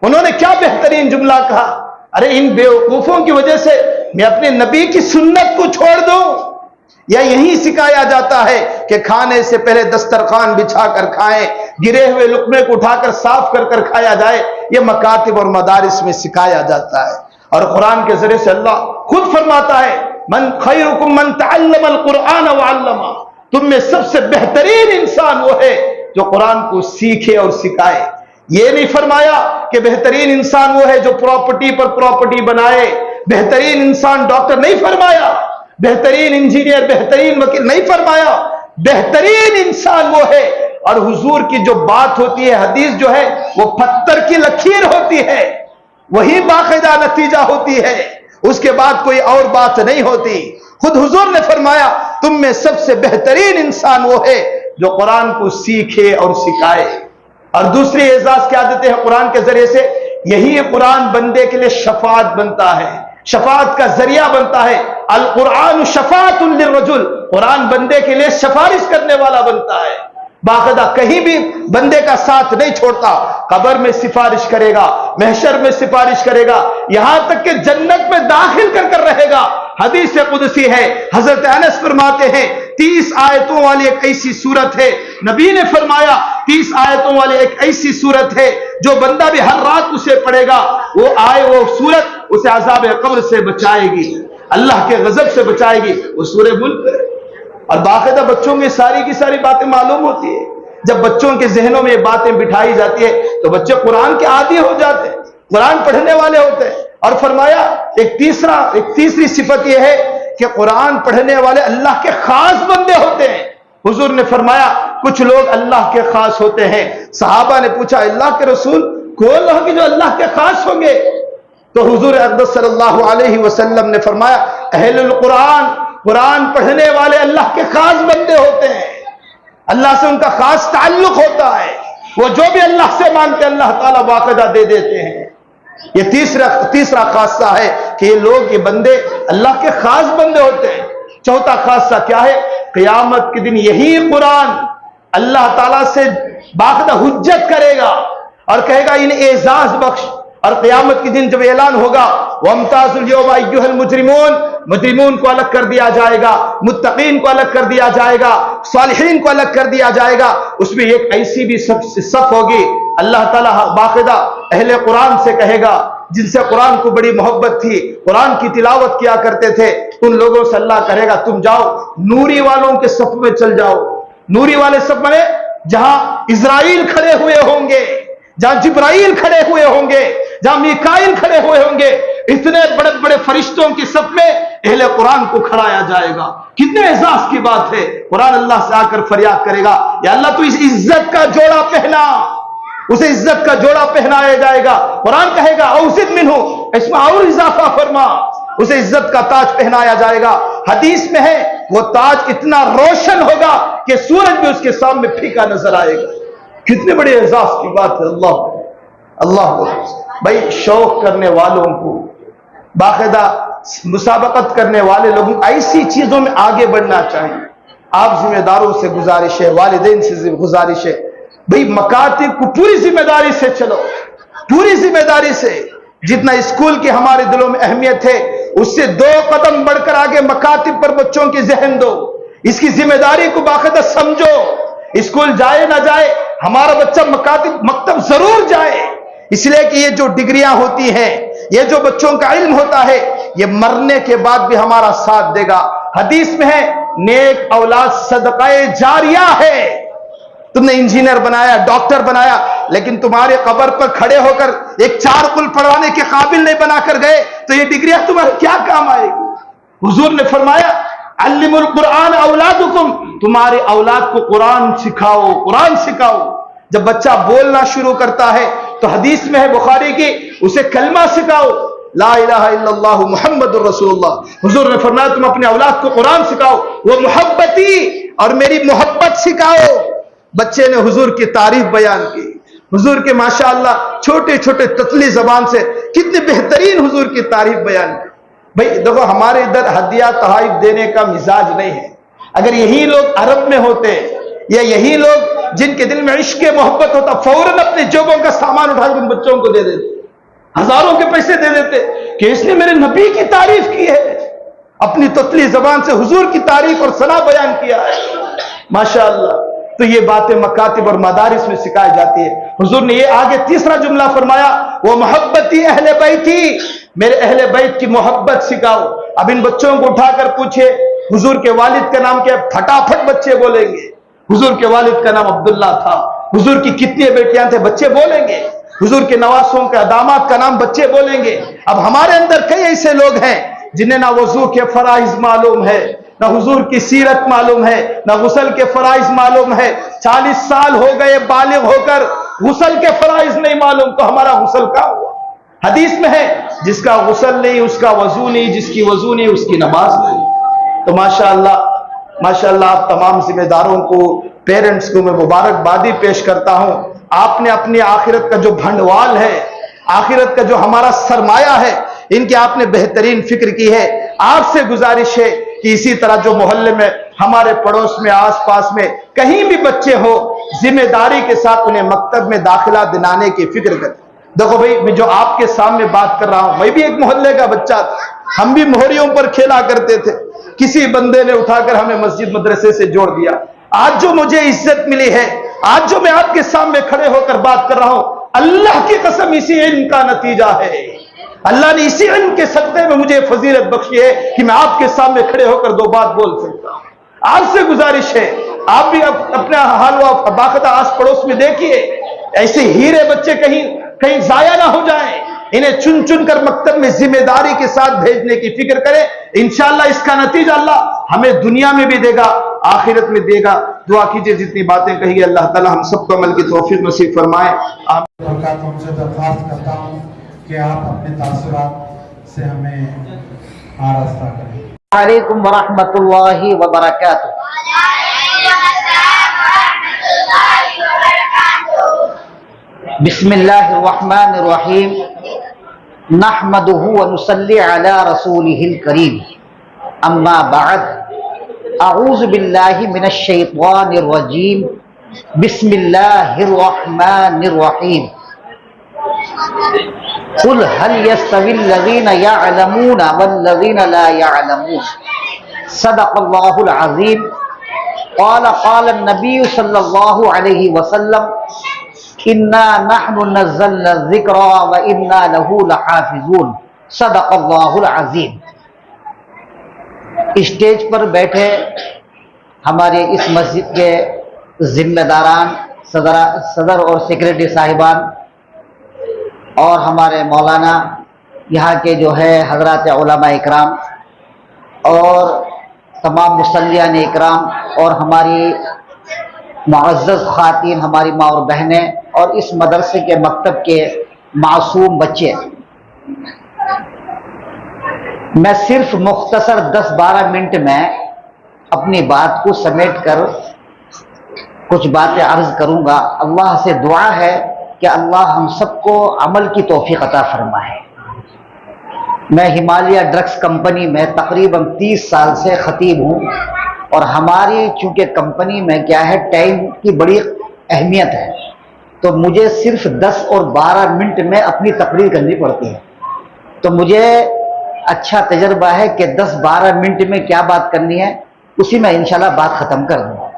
انہوں نے کیا بہترین جملہ کہا، ارے ان بیوقوفوں کی وجہ سے میں اپنے نبی کی سنت کو چھوڑ دوں؟ یا یہی سکھایا جاتا ہے کہ کھانے سے پہلے دسترخوان بچھا کر کھائیں، گرے ہوئے لقمے کو اٹھا کر صاف کر کھایا جائے، یہ مکاتب اور مدارس میں سکھایا جاتا ہے۔ اور قرآن کے ذریعے سے اللہ خود فرماتا ہے من خیرکم من تعلم القرآن وعلمہ، تم میں سب سے بہترین انسان وہ ہے جو قرآن کو سیکھے اور سکھائے۔ یہ نہیں فرمایا کہ بہترین انسان وہ ہے جو پراپرٹی پر پراپرٹی بنائے، بہترین انسان ڈاکٹر نہیں فرمایا، بہترین انجینئر، بہترین وکیل نہیں فرمایا، بہترین انسان وہ ہے۔ اور حضور کی جو بات ہوتی ہے، حدیث جو ہے وہ پتھر کی لکیر ہوتی ہے، وہی باقاعدہ نتیجہ ہوتی ہے، اس کے بعد کوئی اور بات نہیں ہوتی۔ خود حضور نے فرمایا تم میں سب سے بہترین انسان وہ ہے جو قرآن کو سیکھے اور سکھائے۔ اور دوسری اعزاز کیا دیتے ہیں قرآن کے ذریعے سے، یہی قرآن بندے کے لیے شفاعت بنتا ہے، شفاعت کا ذریعہ بنتا ہے۔ القرآن شفاعت للرجل، قرآن بندے کے لیے سفارش کرنے والا بنتا ہے، باقاعدہ کہیں بھی بندے کا ساتھ نہیں چھوڑتا، قبر میں سفارش کرے گا، محشر میں سفارش کرے گا، یہاں تک کہ جنت میں داخل کر رہے گا۔ حدیث قدسی ہے، حضرت انس فرماتے ہیں 30 آیتوں والی ایک ایسی سورت ہے، نبی نے فرمایا 30 آیتوں والی ایک ایسی سورت ہے جو بندہ بھی ہر رات اسے پڑھے گا، وہ سورت اسے عذاب قبر سے بچائے گی، اللہ کے غضب سے بچائے گی، وہ سورہ ملک ہے۔ اور باقاعدہ بچوں کی ساری باتیں معلوم ہوتی ہے۔ جب بچوں کے ذہنوں میں یہ باتیں بٹھائی جاتی ہے تو بچے قرآن کے عادی ہو جاتے ہیں، قرآن پڑھنے والے ہوتے ہیں۔ اور فرمایا ایک تیسری صفت یہ ہے کہ قرآن پڑھنے والے اللہ کے خاص بندے ہوتے ہیں۔ حضور نے فرمایا کچھ لوگ اللہ کے خاص ہوتے ہیں۔ صحابہ نے پوچھا اللہ کے رسول کون لوگ جو اللہ کے خاص ہوں گے؟ تو حضور اقدس صلی اللہ علیہ وسلم نے فرمایا اہل القرآن، قرآن پڑھنے والے اللہ کے خاص بندے ہوتے ہیں، اللہ سے ان کا خاص تعلق ہوتا ہے، وہ جو بھی اللہ سے مانگتے اللہ تعالیٰ باقاعدہ دے دیتے ہیں۔ یہ تیسرا خاصہ ہے کہ یہ لوگ، یہ بندے اللہ کے خاص بندے ہوتے ہیں۔ چوتھا خاصہ کیا ہے؟ قیامت کے دن یہی قرآن اللہ تعالیٰ سے باقاعدہ حجت کرے گا اور کہے گا انہیں اعزاز بخش، اور قیامت کے دن جب اعلان ہوگا वमताजुल यौमा अय्युहल मुजरिमून, मुजरिमून को अलग कर दिया जाएगा, मुत्तकीन को अलग कर दिया जाएगा, सालिहीन को अलग कर दिया जाएगा। उसमें एक ऐसी भी सफ होगी, अल्लाह ताला बाकायदा अहले कुरान से कहेगा, जिनसे कुरान को बड़ी मोहब्बत थी, कुरान की तिलावत किया करते थे, उन लोगों से अल्लाह कहेगा तुम जाओ नूरी वालों के सफ में चल जाओ। नूरी वाले सफ में जहां इजराइल खड़े हुए होंगे, जहां जिब्राइल खड़े हुए होंगे, जहां मीकाइल खड़े हुए होंगे, इतने बड़े बड़े फरिश्तों की सफ में अहले कुरान को खड़ाया जाएगा। कितने एजाज की बात है। कुरान अल्लाह से आकर फरियाद करेगा, या अल्लाह तू इस इज्जत का जोड़ा पहना, उसे इज्जत का जोड़ा पहनाया जाएगा। कुरान कहेगा औसिद मिन्हु, इसमें और इजाफा फरमा, उसे इज्जत का ताज पहनाया जाएगा। हदीस में है वो ताज इतना रोशन होगा कि सूरज भी उसके सामने फीका नजर आएगा। कितने बड़े एजाज की बात है। अल्लाह अल्लाह भाई, शौक करने वालों को, बाकायदा मुसाबकत करने वाले लोगों को ऐसी चीजों में आगे बढ़ना चाहिए। आप जिम्मेदारों से गुजारिश है, वालिदैन से गुजारिश है, भाई मकातिब को पूरी जिम्मेदारी से चलो, पूरी जिम्मेदारी से। जितना स्कूल की हमारे दिलों में अहमियत है, उससे 2 कदम बढ़कर आगे मकातिब पर बच्चों की जहन दो। इसकी जिम्मेदारी को बाकायदा समझो। स्कूल जाए ना जाए, हमारा बच्चा मकातिब मकतब जरूर जाए, इसलिए कि ये जो डिग्रियां होती हैं, ये जो बच्चों का इल्म होता है, ये मरने के बाद भी हमारा साथ देगा। हदीस में है नेक औलाद सदकाए जारिया है। तुमने इंजीनियर बनाया, डॉक्टर बनाया, लेकिन तुम्हारे कब्र पर खड़े होकर एक 4 कुल पढ़वाने के काबिल नहीं बनाकर गए, तो ये डिग्रियां तुम्हारे क्या काम आएगी। हुजूर ने फरमाया अल्लिमुल कुरान औलादुकुम, तुम्हारे औलाद को कुरान सिखाओ, कुरान सिखाओ। जब बच्चा बोलना शुरू करता है तो हदीस में है बुखारी की, उसे कलमा सिखाओ, ला इलाहा इल्लल्लाह मुहम्मदुर रसूलुल्लाह। हुजूर ने फरमाया तुम अपने औलाद को कुरान सिखाओ, वो मोहब्बती, और मेरी मोहब्बत सिखाओ। बच्चे ने हुजूर की तारीफ बयान की, हुजूर के माशाअल्लाह छोटे छोटे ततली जबान से कितनी बेहतरीन हुजूर की तारीफ बयान की। भाई देखो, हमारे इधर हदिया तहाइफ देने का मिजाज नहीं है। अगर यही लोग अरब में होते, या यही लोग जिनके दिल में इश्क मोहब्बत होता, फौरन अपने जेबों का सामान उठाकर उन बच्चों को दे देते, हजारों के पैसे दे देते कि इसने मेरे नबी की तारीफ की है, अपनी ततली जबान से हुजूर की तारीफ और सना बयान किया है, माशाअल्लाह। तो ये बातें मकातिब और मदारिस में सिखाई जाती है। हुजूर ने ये आगे तीसरा जुमला फरमाया, वो मोहब्बती अहले बैती, मेरे अहले बैत की मोहब्बत सिखाओ। अब इन बच्चों को उठाकर पूछे हुजूर के वालिद का नाम क्या है, फटाफट बच्चे बोलेंगे। हुजूर के वालिद का नाम अब्दुल्ला था। हुजूर की कितनी बेटियां थे, बच्चे बोलेंगे। हुजूर के नवासों के दामाद का नाम बच्चे बोलेंगे। अब हमारे अंदर कई ऐसे लोग हैं जिन्हें ना वजू के फराइज मालूम है, ना हुजूर की सीरत मालूम है, ना गुसल के फराइज मालूम है। 40 साल हो गए बालिग होकर, गुसल के फराइज नहीं मालूम, तो हमारा गुसल क्या हुआ। हदीस में है जिसका गुसल नहीं उसका वजू नहीं, जिसकी वजू नहीं उसकी नमाज नहीं। तो माशाअल्लाह माशाअल्लाह, आप तमाम जिम्मेदारों को, पेरेंट्स को मैं मुबारकबादी पेश करता हूं। आपने अपनी आखिरत का जो भंडवाल है, आखिरत का जो हमारा सरमाया है, इनकी आपने बेहतरीन फिक्र की है। आपसे गुजारिश है कि इसी तरह जो मोहल्ले में, हमारे पड़ोस में, आस पास में कहीं भी बच्चे हो, जिम्मेदारी के साथ उन्हें मकतब में दाखिला दिलाने की फिक्र करें। देखो भाई, मैं जो आपके सामने बात कर रहा हूं, मैं भी एक मोहल्ले का बच्चा था। हम भी मोहरियों पर खेला करते थे। किसी बंदे ने उठाकर हमें मस्जिद मदरसे से जोड़ दिया। आज जो मुझे इज्जत मिली है, आज जो मैं आपके सामने खड़े होकर बात कर रहा हूं, अल्लाह की कसम इसी इल्म का नतीजा है। अल्लाह ने इसी इल्म के सदक़े में मुझे फजीलत बख्शी है कि मैं आपके सामने खड़े होकर 2 बात बोल सकता हूं। आपसे गुजारिश है, आप भी अपना हाल बाकायदा आस पड़ोस में देखिए, ऐसे हीरे बच्चे कहीं कहीं जाया ना हो जाएं। इन्हें चुन चुन कर मकतब में जिम्मेदारी के साथ भेजने की फिक्र करें। इंशाअल्लाह इसका नतीजा अल्लाह हमें दुनिया में भी देगा, आखिरत में देगा। दुआ कीजिए, जितनी बातें कही अल्लाह ताला हम सबको अमल की तौफीक नसीब फरमाए। आमीन। उनसे दरख्वास्त करता हूँ कि आप अपने तासुरात से हमें आरास्ता करें। वालेकुम वरहमतुल्लाहि वबरकातुहू। बिस्मिल्लाहिर रहमानिर रहीम। नहमदुहु व नुसल्ली अला रसूलिहिल करीम। अम्मा बाद। अऊज़ु बिल्लाहि मिनश शैतानिर रजीम। बिस्मिल्लाहिर रहमानिर रहीम। قل هل يستوي الذين يعلمون والذين لا يعلمون صدق الله العظيم قال النبي صلی اللہ علیہ وسلم انا نحن نزلنا الذکر وانا له لحافظون صدق اللہ العظیم۔ اسٹیج پر بیٹھے ہمارے اس مسجد کے ذمہ داران، صدر اور سیکریٹری صاحبان، اور ہمارے مولانا، یہاں کے جو ہے حضرات علماء اکرام، اور تمام مصلیان اکرام، اور ہماری معزز خواتین، ہماری ماں اور بہنیں، اور اس مدرسے کے مکتب کے معصوم بچے، میں صرف مختصر 10-12 منٹ میں اپنی بات کو سمیٹ کر کچھ باتیں عرض کروں گا۔ اللہ سے دعا ہے کہ اللہ ہم سب کو عمل کی توفیق عطا فرمائے۔ میں ہمالیہ ڈرگس کمپنی میں تقریباً 30 سال سے خطیب ہوں، اور ہماری چونکہ کمپنی میں کیا ہے، ٹائم کی بڑی اہمیت ہے، تو مجھے صرف 10 اور 12 منٹ میں اپنی تقریر کرنی پڑتی ہے۔ تو مجھے اچھا تجربہ ہے کہ 10-12 منٹ میں کیا بات کرنی ہے، اسی میں انشاءاللہ بات ختم کر دوں گا۔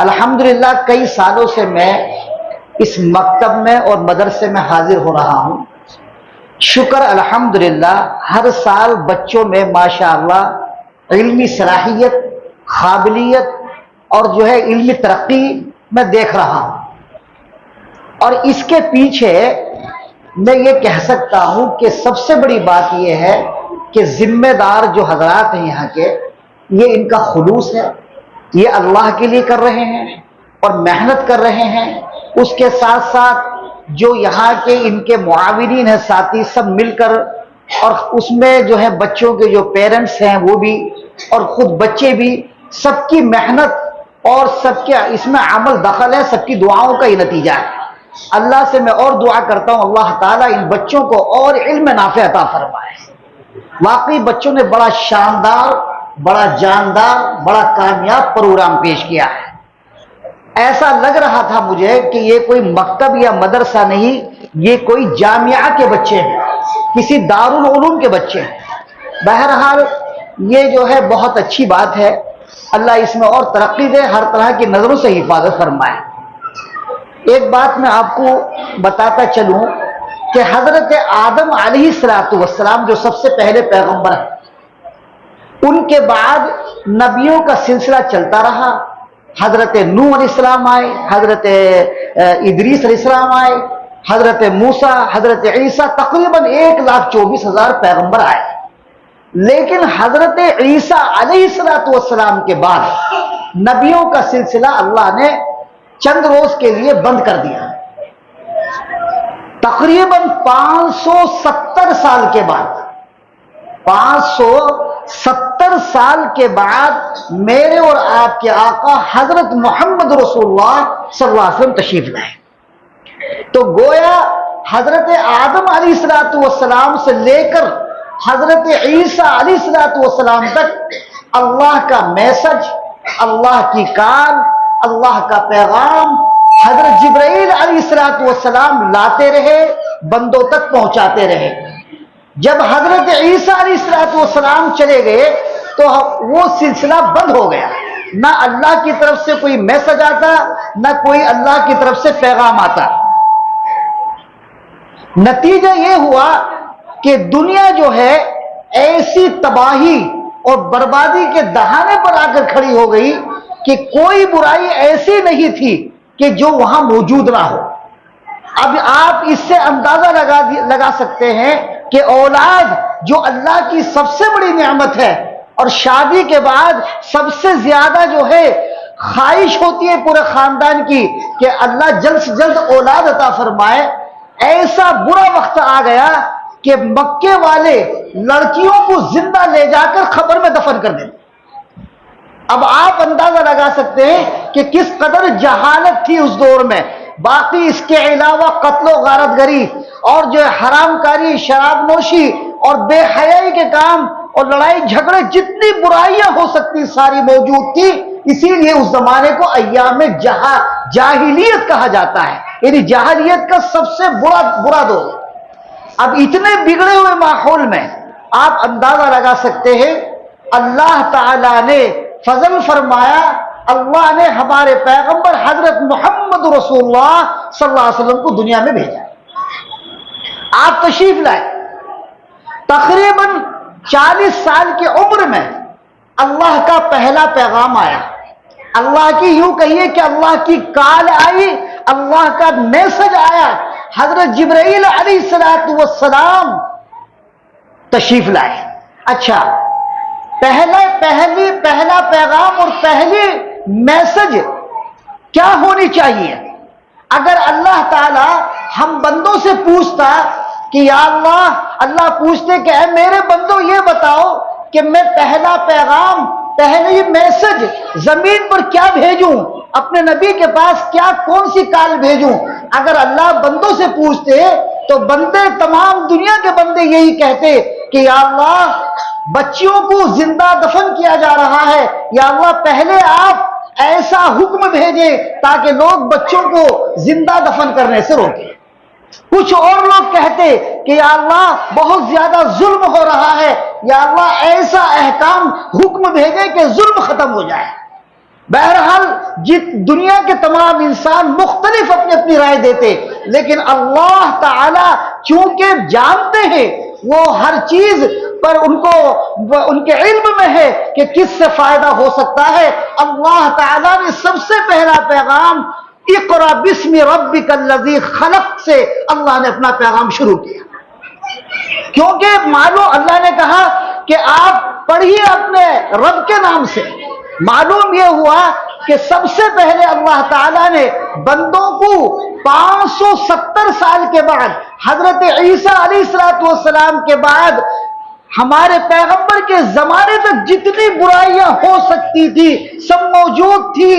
الحمدللہ کئی سالوں سے میں اس مکتب میں اور مدرسے میں حاضر ہو رہا ہوں۔ شکر الحمدللہ ہر سال بچوں میں ماشاءاللہ علمی صلاحیت، قابلیت اور جو ہے علمی ترقی میں دیکھ رہا ہوں، اور اس کے پیچھے میں یہ کہہ سکتا ہوں کہ سب سے بڑی بات یہ ہے کہ ذمہ دار جو حضرات ہیں یہاں کے، یہ ان کا خلوص ہے، یہ اللہ کے لیے کر رہے ہیں اور محنت کر رہے ہیں۔ اس کے ساتھ ساتھ جو یہاں کے ان کے معاونین ہیں، ساتھی، سب مل کر، اور اس میں جو ہے بچوں کے جو پیرنٹس ہیں وہ بھی، اور خود بچے بھی، سب کی محنت اور سب کے اس میں عمل دخل ہے، سب کی دعاؤں کا یہ نتیجہ ہے۔ اللہ سے میں اور دعا کرتا ہوں اللہ تعالیٰ ان بچوں کو اور علم نافع عطا فرمائے۔ واقعی بچوں نے بڑا شاندار، بڑا جاندار، بڑا کامیاب پروگرام پیش کیا ہے۔ ایسا لگ رہا تھا مجھے کہ یہ کوئی مکتب یا مدرسہ نہیں، یہ کوئی جامعہ کے بچے ہیں، کسی دارالعلوم کے بچے ہیں۔ بہرحال یہ جو ہے بہت اچھی بات ہے، اللہ اس میں اور ترقی دے، ہر طرح کی نظروں سے حفاظت فرمائے۔ ایک بات میں آپ کو بتاتا چلوں کہ حضرت آدم علیہ السلام جو سب سے پہلے پیغمبر ہیں، ان کے بعد نبیوں کا سلسلہ چلتا رہا۔ حضرت نوح علیہ السلام آئے، حضرت ادریس علیہ السلام آئے، حضرت موسیٰ، حضرت عیسیٰ، تقریباً 1,24,000 پیغمبر آئے۔ لیکن حضرت عیسیٰ علیہ السلام کے بعد نبیوں کا سلسلہ اللہ نے چند روز کے لیے بند کر دیا۔ تقریباً 570 سال کے بعد، 570 سال کے بعد میرے اور آپ کے آقا حضرت محمد رسول اللہ صلی اللہ علیہ وسلم تشریف لائے۔ تو گویا حضرت آدم علیہ السلام سے لے کر حضرت عیسیٰ علیہ السلام تک اللہ کا میسج، اللہ کی کال، اللہ کا پیغام حضرت جبرائیل علیہ السلام لاتے رہے، بندوں تک پہنچاتے رہے۔ جب حضرت عیسیٰ علیہ السلام چلے گئے تو وہ سلسلہ بند ہو گیا، نہ اللہ کی طرف سے کوئی میسج آتا، نہ کوئی اللہ کی طرف سے پیغام آتا۔ نتیجہ یہ ہوا کہ دنیا جو ہے ایسی تباہی اور بربادی کے دہانے پر آ کر کھڑی ہو گئی کہ کوئی برائی ایسی نہیں تھی کہ جو وہاں موجود نہ ہو۔ اب آپ اس سے اندازہ لگا سکتے ہیں کہ اولاد جو اللہ کی سب سے بڑی نعمت ہے، اور شادی کے بعد سب سے زیادہ جو ہے خواہش ہوتی ہے پورے خاندان کی کہ اللہ جلد سے جلد اولاد عطا فرمائے، ایسا برا وقت آ گیا کہ مکے والے لڑکیوں کو زندہ لے جا کر قبر میں دفن کر دیتے۔ اب آپ اندازہ لگا سکتے ہیں کہ کس قدر جہالت تھی اس دور میں۔ باقی اس کے علاوہ قتل و غارت گری اور جو حرام کاری، شراب نوشی اور بے حیائی کے کام اور لڑائی جھگڑے، جتنی برائیاں ہو سکتی ساری موجود تھی۔ اسی لیے اس زمانے کو ایام جاہلیت کہا جاتا ہے۔ यानी जहालियत का सबसे बुरा दौर। अब इतने बिगड़े हुए माहौल में आप अंदाजा लगा सकते हैं, अल्लाह ताला ने फजल फरमाया, अल्लाह ने हमारे पैगंबर हजरत मोहम्मद रसूलुल्लाह सल्लल्लाहु अलैहि वसल्लम को दुनिया में भेजा। आप तशरीफ लाए, तकरीबन 40 साल की उम्र में अल्लाह का पहला पैगाम आया। अल्लाह की यूं कहिए कि अल्लाह की कॉल आई, अल्लाह का मैसेज आया। हजरत जिब्राइल अलैहिस्सलातु वस्सलाम तशरीफ लाए। अच्छा, पहला पैगाम और पहली मैसेज क्या होनी चाहिए? अगर अल्लाह ताला हम बंदों से पूछता कि या अल्लाह, अल्लाह पूछते कि ऐ मेरे बंदों ये बताओ कि मैं पहला पैगाम, पहली मैसेज जमीन पर क्या भेजूं, अपने नबी के पास क्या कौन सी कॉल भेजूं? अगर अल्लाह बंदों से पूछते तो बंदे, तमाम दुनिया के बंदे यही कहते कि या अल्लाह, बच्चियों को जिंदा दफन किया जा रहा है, या अल्लाह पहले आप ऐसा हुक्म भेजे ताकि लोग बच्चों को जिंदा दफन करने से रोके। कुछ और लोग कहते कि या अल्लाह बहुत ज्यादा जुल्म हो रहा है, या अल्लाह ऐसा अहकाम हुक्म भेजे कि जुल्म खत्म हो जाए। बहरहाल दुनिया के तमाम इंसान मुख्तलिफ अपनी अपनी राय देते, लेकिन अल्लाह ताला चूंकि जानते हैं, वो हर चीज पर उनके इल्म में है कि किससे फायदा हो सकता है। अल्लाह ताला ने सबसे पहला पैगाम इक़रा बिस्मि रब्बिकल्लज़ी खलक़ से अल्लाह ने अपना पैगाम शुरू किया, क्योंकि मालूम, अल्लाह ने कहा कि आप पढ़िए अपने रब के नाम से। मालूम यह हुआ कि सबसे पहले अल्लाह ताला ने बंदों को 570 साल के बाद, हजरत ईसा अलैहिस्सलाम के बाद, हमारे पैगंबर के जमाने तक जितनी बुराइयां हो सकती थी सब मौजूद थी।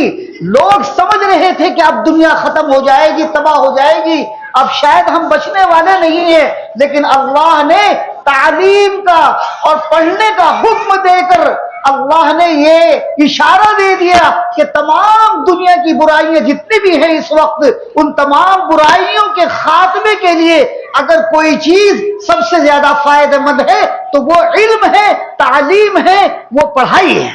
लोग समझ रहे थे कि अब दुनिया खत्म हो जाएगी, तबाह हो जाएगी, अब शायद हम बचने वाले नहीं हैं, लेकिन अल्लाह ने तालीम का और पढ़ने का हुक्म देकर अल्लाह ने ये इशारा दे दिया कि तमाम दुनिया की बुराइयां जितनी भी हैं इस वक्त, उन तमाम बुराइयों के खात्मे के लिए अगर कोई चीज सबसे ज्यादा फायदेमंद है तो वो इल्म है, तालीम है, वो पढ़ाई है।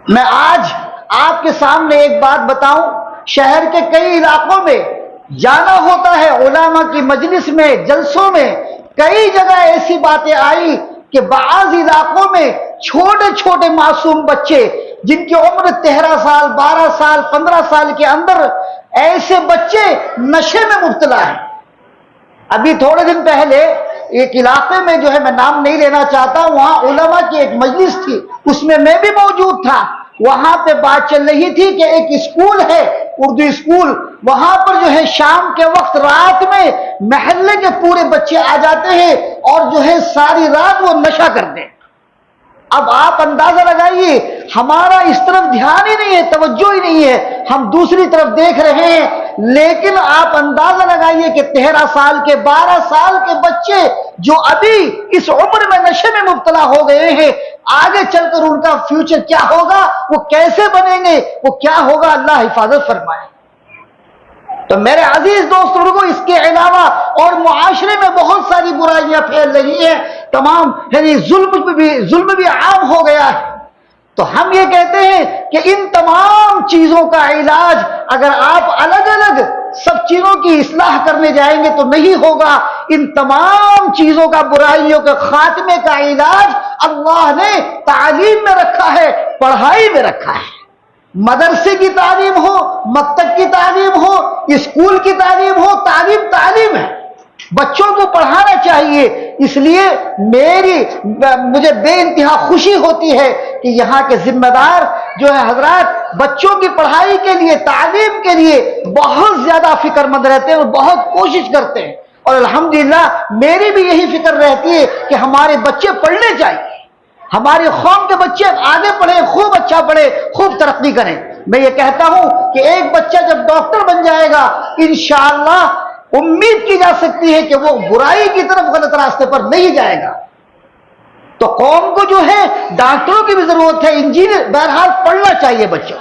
मैं आज आपके सामने एक बात बताऊं, शहर के कई इलाकों में जाना होता है, उलामा की मजलिस में, जलसों में, कई जगह ऐसी बातें आई कि बाज़ इलाकों में छोटे छोटे मासूम बच्चे जिनकी उम्र 13 साल, 12 साल, 15 साल के अंदर, ऐसे बच्चे नशे में मुब्तला हैं। अभी थोड़े दिन पहले एक इलाके में जो है, मैं नाम नहीं लेना चाहता, वहां उलमा की एक मजलिस थी, उसमें मैं भी मौजूद था। वहां पे बात चल रही थी कि एक स्कूल है, उर्दू स्कूल, वहां पर जो है शाम के वक्त रात में महल्ले के पूरे बच्चे आ जाते हैं और जो है सारी रात वो नशा करते हैं। अब आप अंदाजा लगाइए, हमारा इस तरफ ध्यान ही नहीं है, तवज्जो ही नहीं है, हम दूसरी तरफ देख रहे हैं। लेकिन आप अंदाजा लगाइए कि 13 साल के, 12 साल के बच्चे जो अभी इस उम्र में नशे में मुब्तला हो गए हैं, आगे चलकर उनका फ्यूचर क्या होगा, वो कैसे बनेंगे, वो क्या होगा, अल्लाह हिफाजत फरमाए। तो मेरे अजीज दोस्तों, इसके अलावा और मुआशरे में बहुत सारी बुराइयां फैल रही हैं, तमाम यानी जुल्म भी आम हो गया है। तो हम ये कहते हैं कि इन तमाम चीजों का इलाज अगर आप अलग अलग सब चीजों की इस्लाह करने जाएंगे तो नहीं होगा। इन तमाम चीजों का, बुराइयों के खात्मे का इलाज अल्लाह ने तालीम में रखा है, पढ़ाई में रखा है। मदरसे की तालीम हो, मकतब की तालीम हो, स्कूल की तालीम हो, तालीम है, बच्चों को पढ़ाना चाहिए। इसलिए मुझे बेइंतहा खुशी होती है कि यहाँ के जिम्मेदार जो है हजरात बच्चों की पढ़ाई के लिए, तालीम के लिए बहुत ज्यादा फिक्रमंद रहते हैं और बहुत कोशिश करते हैं। और अल्हम्दुलिल्लाह मेरी भी यही फिक्र रहती है कि हमारे बच्चे पढ़ने चाहिए, हमारे कौम के बच्चे आगे पढ़े, खूब अच्छा पढ़े, खूब तरक्की करें। मैं ये कहता हूं कि एक बच्चा जब डॉक्टर बन जाएगा, इंशाअल्लाह उम्मीद की जा सकती है कि वो बुराई की तरफ, गलत रास्ते पर नहीं जाएगा। तो कौम को जो है डॉक्टरों की भी जरूरत है, इंजीनियर, बहरहाल पढ़ना चाहिए बच्चों।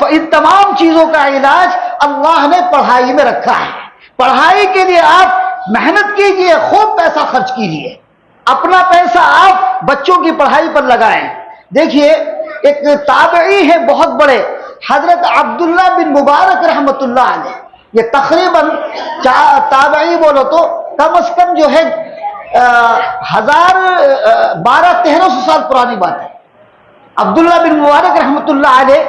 इन तमाम चीजों का इलाज अल्लाह ने पढ़ाई में रखा है। पढ़ाई के लिए आप मेहनत कीजिए, खूब पैसा खर्च कीजिए, अपना पैसा आप बच्चों की पढ़ाई पर लगाएं। देखिए एक ताबई है बहुत बड़े, हजरत अब्दुल्ला बिन मुबारक रहमतुल्लाह अलैह, ये तकरीबन ताबई बोलो तो कम से कम जो है 1200-1300 साल पुरानी बात है। अब्दुल्ला बिन मुबारक रहमतुल्लाह अलैह,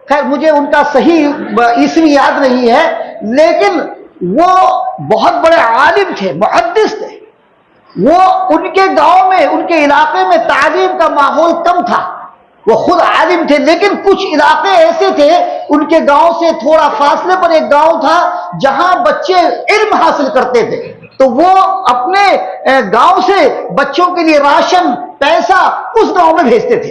खैर मुझे उनका सही ईस्वी याद नहीं है, लेकिन वो बहुत बड़े आलिम थे, मुहद्दिस थे। वो उनके गांव में, उनके इलाके में तालीम का माहौल कम था, वो खुद आलिम थे, लेकिन कुछ इलाके ऐसे थे उनके गांव से थोड़ा फासले पर एक गांव था जहां बच्चे इल्म हासिल करते थे, तो वो अपने गांव से बच्चों के लिए राशन पैसा उस गांव में भेजते थे।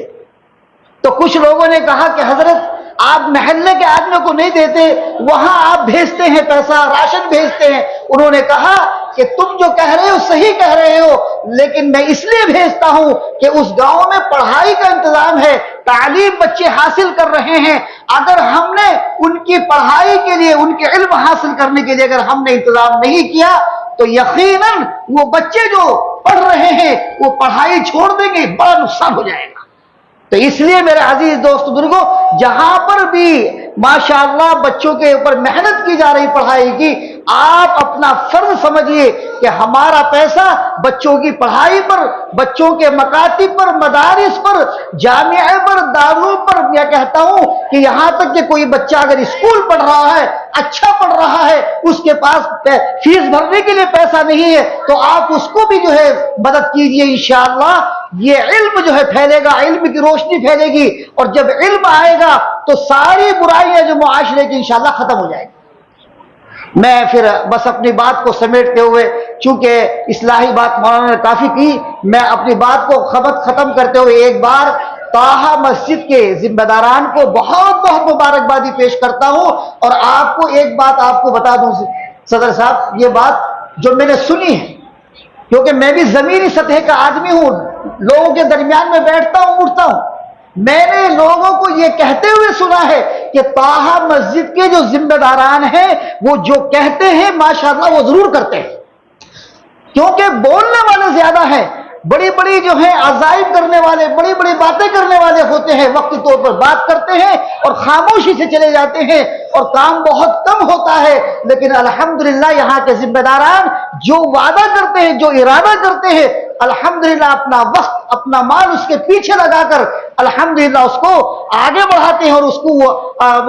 तो कुछ लोगों ने कहा कि हजरत आप महल्ले के आदमी को नहीं देते, वहां आप भेजते हैं पैसा, राशन भेजते हैं। उन्होंने कहा कि तुम जो कह रहे हो सही कह रहे हो, लेकिन मैं इसलिए भेजता हूं कि उस गांव में पढ़ाई का इंतजाम है, तालीम बच्चे हासिल कर रहे हैं। अगर हमने उनकी पढ़ाई के लिए, उनके इल्म हासिल करने के लिए अगर हमने इंतजाम नहीं किया तो यकीनन वो बच्चे जो पढ़ रहे हैं वो पढ़ाई छोड़ देंगे, बड़ा नुकसान हो जाएगा। तो इसलिए मेरे अजीज दोस्त बुजुर्गों, जहां पर भी माशाअल्लाह बच्चों के ऊपर मेहनत की जा रही पढ़ाई की, आप अपना फर्ज समझिए कि हमारा पैसा बच्चों की पढ़ाई पर, बच्चों के मकातिब पर, मदारिस पर, जामिया पर, दारुल पर। मैं कहता हूं कि यहां तक कि कोई बच्चा अगर स्कूल पढ़ रहा है, अच्छा पढ़ रहा है, उसके पास फीस भरने के लिए पैसा नहीं है, तो आप उसको भी जो है मदद कीजिए। इंशाअल्लाह ये इल्म जो है फैलेगा, इल्म की रोशनी फैलेगी, और जब इल्म आएगा तो सारी बुराइयां जो मुआशरे की इंशाअल्लाह खत्म हो जाएगी। मैं फिर बस अपनी बात को समेटते हुए, चूंकि इस्लाही बात मौलाना ने काफी की, मैं अपनी बात को खत्म करते हुए एक बार ताहा मस्जिद के जिम्मेदारान को बहुत बहुत मुबारकबादी पेश करता हूं। और आपको एक बात आपको बता दूं सदर साहब, ये बात जो मैंने सुनी है, क्योंकि मैं भी जमीनी सतह का आदमी हूं, लोगों के दरमियान में बैठता हूं, उठता हूं, मैंने लोगों को यह कहते हुए सुना है कि ताहा मस्जिद के जो जिम्मेदारान हैं वो जो कहते हैं माशाअल्लाह वो जरूर करते हैं, क्योंकि बोलने वाले ज्यादा हैं, बड़ी बड़ी जो है अजाइब करने वाले, बड़ी बड़ी बातें करने वाले होते हैं, वक्ती तौर पर बात करते हैं और खामोशी से चले जाते हैं और काम बहुत कम होता है। लेकिन अल्हम्दुलिल्लाह यहाँ के जिम्मेदारान जो वादा करते हैं, जो इरादा करते हैं, अल्हम्दुलिल्लाह अपना वक्त, अपना माल उसके पीछे लगाकर अल्हम्दुलिल्लाह उसको आगे बढ़ाते हैं और उसको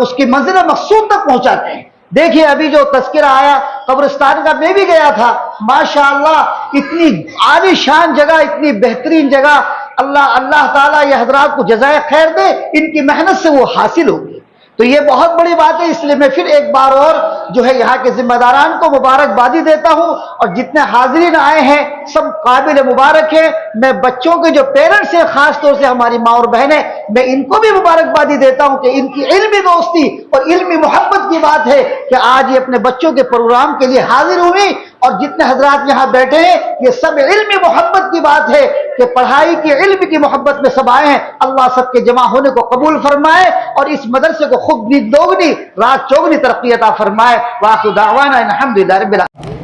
उसकी मंजिल मकसूद तक पहुंचाते हैं। देखिए अभी जो तस्करा आया कब्रिस्तान का, मैं भी गया था, माशाअल्लाह इतनी आलीशान जगह, इतनी बेहतरीन जगह, अल्लाह ताला ये हजरात को जज़ाए खैर दे, इनकी मेहनत से वो हासिल होगी। तो ये बहुत बड़ी बात है, इसलिए मैं फिर एक बार और जो है यहाँ के जिम्मेदारान को मुबारकबादी देता हूँ, और जितने हाजिरीन आए हैं सब काबिल मुबारक है। मैं बच्चों के जो पेरेंट्स हैं, खास तौर से हमारी माँ और बहनें, मैं इनको भी मुबारकबादी देता हूँ कि इनकी इल्मी दोस्ती और इल्मी मोहब्बत की बात है कि आज ये अपने बच्चों के प्रोग्राम के लिए हाजिर हुई। और जितने हजरात यहाँ बैठे हैं ये सब इल्मी मोहब्बत की बात है कि पढ़ाई की, इल्म की मोहब्बत में सब आए हैं। अल्लाह सबके जमा होने को कबूल फरमाए और इस मदरसे को खुद भी दोगुनी रात चौगुनी तरक्की अता फरमाए। वाखिर दावाना अल्हम्दुलिल्लाह रब्बिल आलमीन।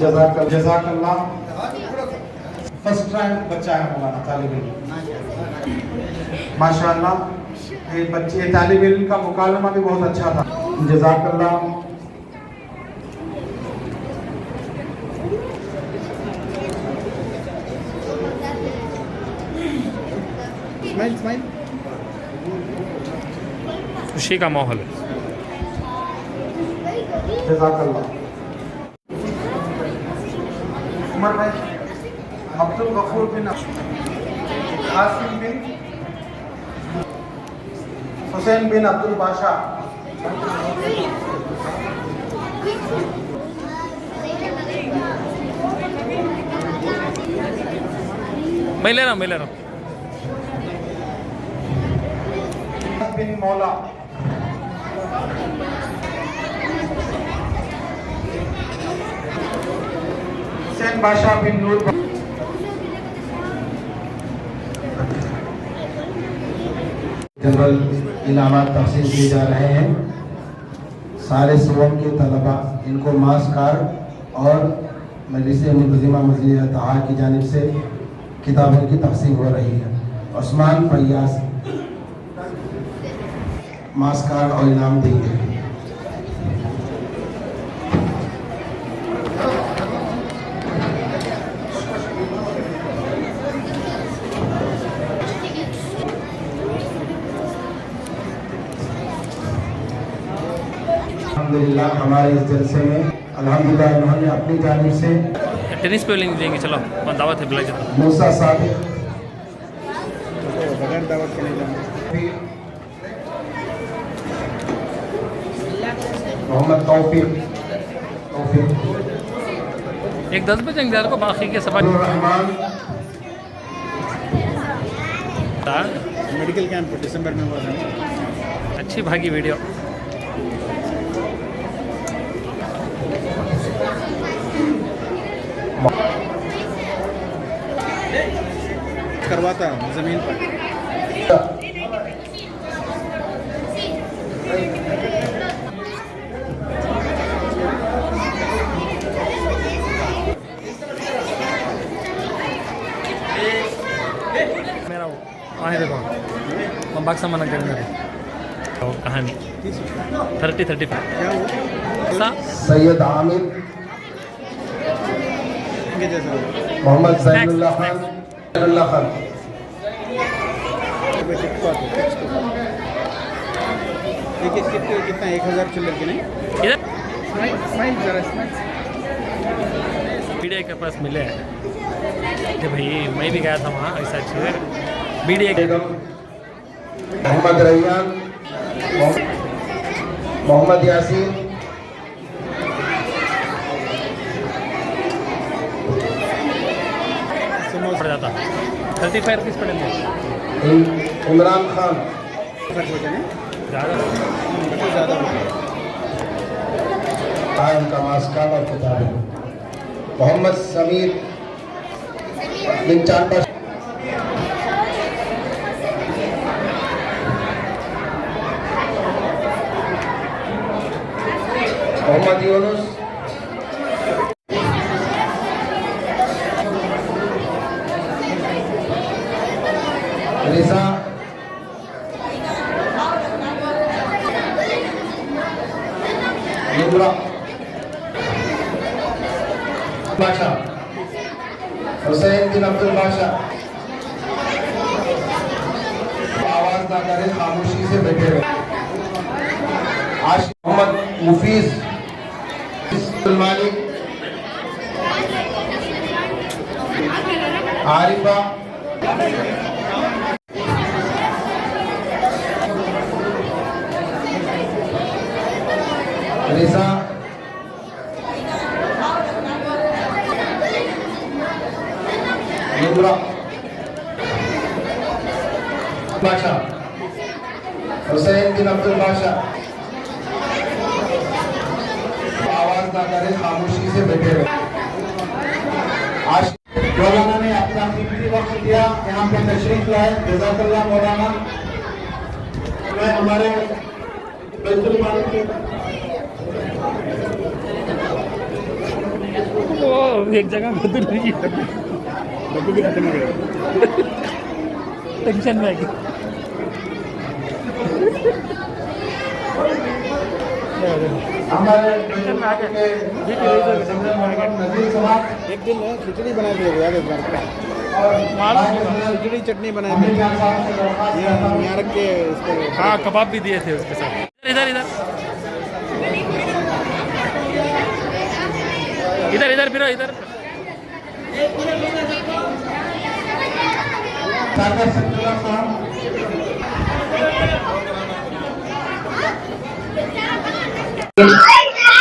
जज़ाकल्लाह। फर्स्ट रैंक बच्चा है मौलाना, तालिब इल्म माशाअल्लाह। ये बच्चे तालिब इल्म का मुकालमा भी बहुत अच्छा था। जज़ाकल्लाह। खुशी का माहौल है। जज़ाकल्लाह। उमर भाई, अब्दुल गफूर बिन आसिम बिन हुसैन बिन अब्दुल बादशाह, मैं ले रहा हूँ बिन मौला, हुसैन बादशाह बिन नूर जनरल इनामात तकसीम किए जा रहे हैं। सारे सुबह के तलबा इनको मास कार्ड और मजलिस मुंतज़िमा मजलिस इत्तेहाद की जानिब से किताबों की तकसीम हो रही है। उस्मान फैयाज मास कार्ड और इनाम देंगे। अल्हम्दुलिल्लाह हमारे इस जलसे में अल्हम्दुलिल्लाह उन्होंने अपनी जानिब से टेनिस पे लेंगे, चलो दावत है बुला जाता। मूसा सादिक बगैर दावत के नहीं जाना। मोहम्मद तौफीक एक 10 बजे इंतजार को, बाकी के सफाई रहमान मेडिकल कैंप दिसंबर में हुआ था। अच्छी भागी वीडियो। करवाता है जमीन पर। मेरा आहे देखो मैं बाक्सा मना करेंगे कहानी 30-35 सैयद आमिर मोहम्मद जैनुल्लाह खान कितना 1000 चिल्लर के नहीं इधर मीडिया के पास मिले हैं कि भाई मैं भी गया था वहाँ ऐसा चीज़ मीडिया के मोहम्मद रैयान मोहम्मद यासीन पड़ जाता 35 रुपीज़ पड़ेंगे। इमरान खान ज़्यादा उनका मास्कार और किताबें मोहम्मद समीर बिन चांदबाज मोहम्मद यूनुस रिजा बादशाह हुसैन बिन अब्दुल बादशाह आवाज ना करें, खामोशी से बैठे रहे। आशिक मोहम्मद मुफीज मालिक आरिफा रिजा बादशाह हुसैन बिन अब्दुल बादशाह आवाज ना करें, खामोशी से बैठे रहे। आज मौलाना ने अपना कीमती वक्त दिया, यहाँ पे तशरीफ लाए, जज़ाकल्लाह मौलाना। मैं हमारे बैतुल माल के एक जगह बदल रही है, डब्बू भी खत्म हो गया। टेंशन में आ गई। हमारे नजीर समाज एक दिन खिचड़ी बना के याद है खिचड़ी चटनी बनाए थे यहाँ रख के इसको। हाँ कबाब भी दिए थे उसके साथ। इधर इधर इधर इधर फिरो इधर।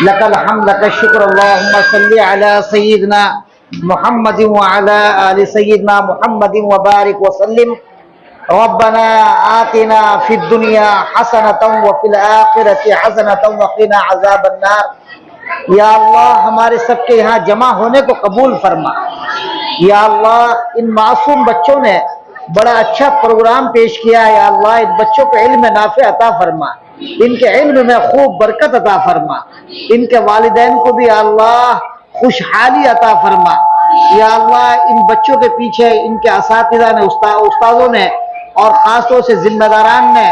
लकल हम्द लक शुक्र अल्लाहुम्मा सल्ली अला सय्यिदना मुहम्मदिन व अला आलि सय्यिदना मुहम्मदिन व बारिक व सल्लिम। रब्बना आतिना फिद दुनिया हसनतन व फिल आखिरति हसनतन व क़िना अज़ाबन नार। या अल्लाह हमारे सबके यहाँ जमा होने को कबूल फरमा। या अल्लाह इन मासूम बच्चों ने बड़ा अच्छा प्रोग्राम पेश किया है। या अल्लाह इन बच्चों को इल्म नाफे अता फरमा, इनके इल्म में खूब बरकत अता फरमा, इनके वालिदैन को भी या अल्लाह खुशहाली अता फरमा। या अल्लाह इन बच्चों के पीछे इनके असातिज़ा ने, उस्तादों ने और ख़ास तौर से जिम्मेदारान ने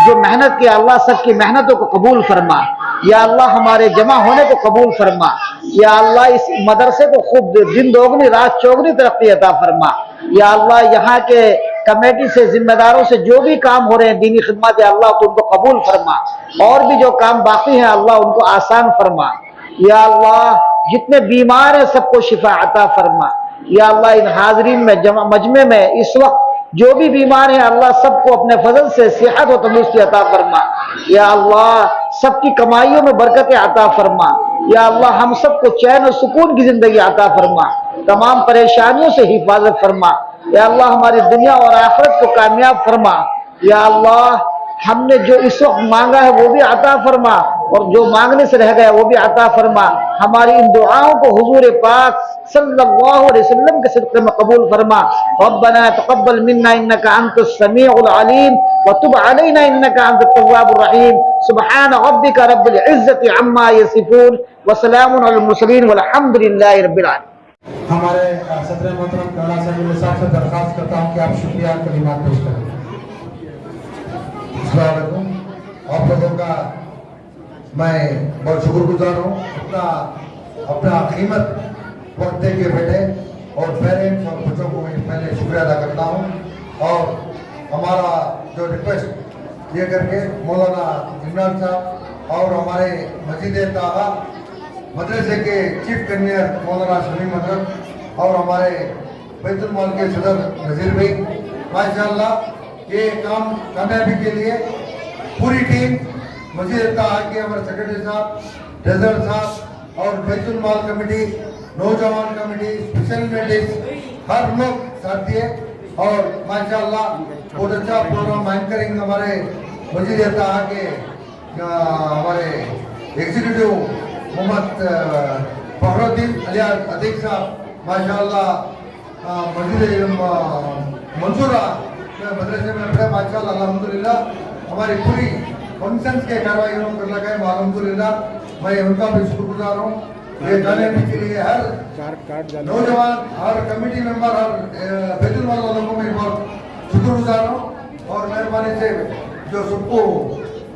जो मेहनत की, अल्लाह सबकी मेहनतों को कबूल फरमा। या अल्लाह हमारे जमा होने को कबूल फरमा। या अल्लाह इस मदरसे को खूब दिन दोगुनी रात चौगुनी तरक्की अता फरमा। या अल्लाह यहाँ के कमेटी से, जिम्मेदारों से जो भी काम हो रहे हैं दीनी खिदमत, या अल्लाह तो उनको कबूल फरमा, और भी जो काम बाकी हैं अल्लाह उनको आसान फरमा। या अल्लाह जितने बीमार हैं सबको शिफा अता फरमा। या अल्लाह इन हाजरीन में मजमे में इस वक्त जो भी बीमार हैं अल्लाह सबको अपने फजल से सेहत और तंदुरुस्ती अता फरमा। या अल्लाह सबकी कमाइयों में बरकतें अता फरमा। या अल्लाह हम सबको चैन और सुकून की जिंदगी अता फरमा, तमाम परेशानियों से हिफाजत फरमा। या अल्लाह हमारी दुनिया और आखिरत को कामयाब फरमा। या अल्लाह हमने जो इस वक्त मांगा है वो भी अता फरमा, और जो मांगने से रह गया वो भी अता फरमा। हमारी इन दुआओं को हुजूर पाक सल्लल्लाहु अलैहि वसल्लम के सिदक़े में कबूल फरमा। रब्बना तक़ब्बल मिन्ना इन्नका अंतस समीउल अलीम व तुब अलैना इन्नका अंतत तव्वाबुर रहीम। सुब्हान रब्बिका रब्बिल इज़्ज़ति अम्मा यसिफून व सलामुन अलल मुरसलीन वल्हम्दुलिल्लाहि रब्बिल आलमीन। हमारे सदर मोहतरम काला साहब से दरख्वास्त करता हूँ कि आप शुक्रिया कलिमात पेश करें। अस्सलाम वालेकुम। आप लोगों का मैं बहुत शुक्रगुजार हूँ, अपना कीमत वक्त दे के बैठे, और पेरेंट्स और बच्चों को मैं पहले शुक्रिया अदा करता हूँ। और हमारा जो रिक्वेस्ट ये करके मौलाना इमरान साहब और हमारे मस्जिद ताहा मदरसे के चीफ कन्वीनर मौलाना शमीम अदरक और हमारे बैतुल माल के सदर नज़ीर भाई, माशाअल्लाह ये काम कामयाबी के लिए पूरी टीम, मस्जिद ताहा के हमारे सेक्रेटरी साहब, ट्रेजरर साहब और बैतुल माल कमेटी, नौजवान कमेटी, स्पेशल मेडिक्स, हर लोग साथ दिए। और माशाअल्लाह बहुत अच्छा प्रोग्राम एंकरिंग हमारे मस्जिद ताहा के हमारे एग्जीक्यूटिव मोहम्मद फखरुद्दीन अलियास अदीक साहब माशाअल्लाह मस्जिद मंसूरा मदरसे में पढ़े माशाअल्लाह अल्हम्दुलिल्लाह। हमारी पूरी फंक्शंस के कार्रवाई उन्होंने कर लगा है अल्हम्दुलिल्लाह। मैं उनका भी शुक्रगुजार हूँ। ये जाने के लिए हर नौजवान, हर कमेटी मेंबर, हर बैतुल माल वालों को मैं बहुत शुक्रगुजार हूँ। और मेहरबानी से जो सबको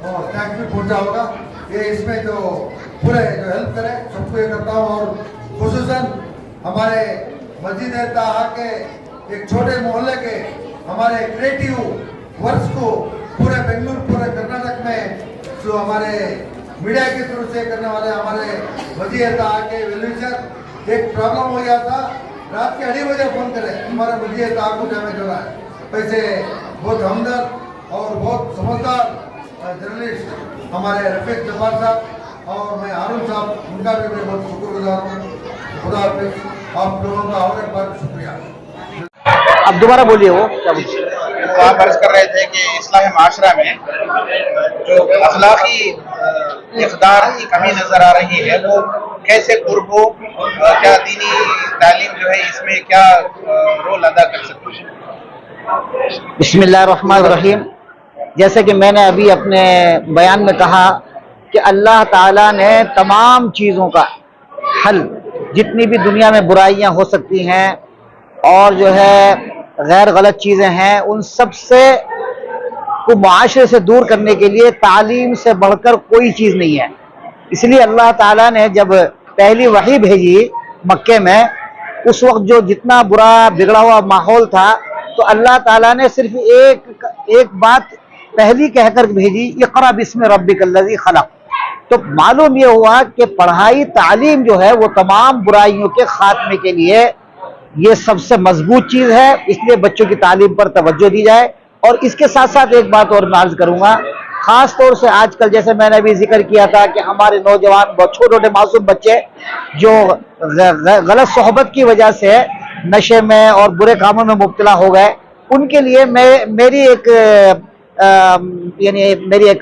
टैक्स भी पहुँचा होगा, ये इसमें जो पूरे जो हेल्प करे सबको ये करता हूँ। और खुसूसन हमारे मस्जिद ताहा के एक छोटे मोहल्ले के हमारे क्रिएटिव वर्क्स को पूरे बेंगलुरु, पूरे कर्नाटक में जो हमारे मीडिया के थ्रू से करने वाले हमारे मस्जिद ताहा के वेलविशर, एक प्रॉब्लम हो गया था, रात के 2:30 बजे फोन करे हमारे मस्जिद ताहा को डैमेज हो रहा है। वैसे बहुत हमदर्द और बहुत समझदार जर्नलिस्ट हमारे रफीक जब्बार साहब और मैं हारून साहब, उनका भी मैं बहुत शुक्रगुजार हूँ। खुदा हाफिज़। आप लोगों का और एक बार शुक्रिया। अब दोबारा बोलिए वो क्या बोलिए। तो आप अर्ज कर रहे थे कि इस्लाही माशरा में जो अखलाकी इक़दार की कमी नजर आ रही है वो कैसे दूर हो, क्या दीनी तालीम जो है इसमें क्या रोल अदा कर सकती है? बिस्मिल्लाहिर्रहमानिर्रहीम। जैसे कि मैंने अभी अपने बयान में कहा कि अल्लाह ताला ने तमाम चीज़ों का हल, जितनी भी दुनिया में बुराइयां हो सकती हैं और जो है गैर गलत चीज़ें हैं, उन सब से को माशरे से दूर करने के लिए तालीम से बढ़कर कोई चीज़ नहीं है। इसलिए अल्लाह ताला ने जब पहली वही भेजी मक्के में, उस वक्त जो जितना बुरा बिगड़ा हुआ माहौल था, तो अल्लाह ताला ने सिर्फ एक बात पहली कहकर भेजी, इक़रा बिस्मि रब्बिकल्लज़ी खलक़। तो मालूम ये हुआ कि पढ़ाई तालीम जो है वो तमाम बुराइयों के खात्मे के लिए ये सबसे मजबूत चीज़ है। इसलिए बच्चों की तालीम पर तवज्जो दी जाए। और इसके साथ साथ एक बात और मैं अर्ज करूँगा, ख़ास तौर से आजकल जैसे मैंने अभी जिक्र किया था कि हमारे नौजवान बहुत छोटे छोटे मासूम बच्चे जो गलत सोहबत की वजह से नशे में और बुरे कामों में मुब्तला हो गए, उनके लिए मेरी एक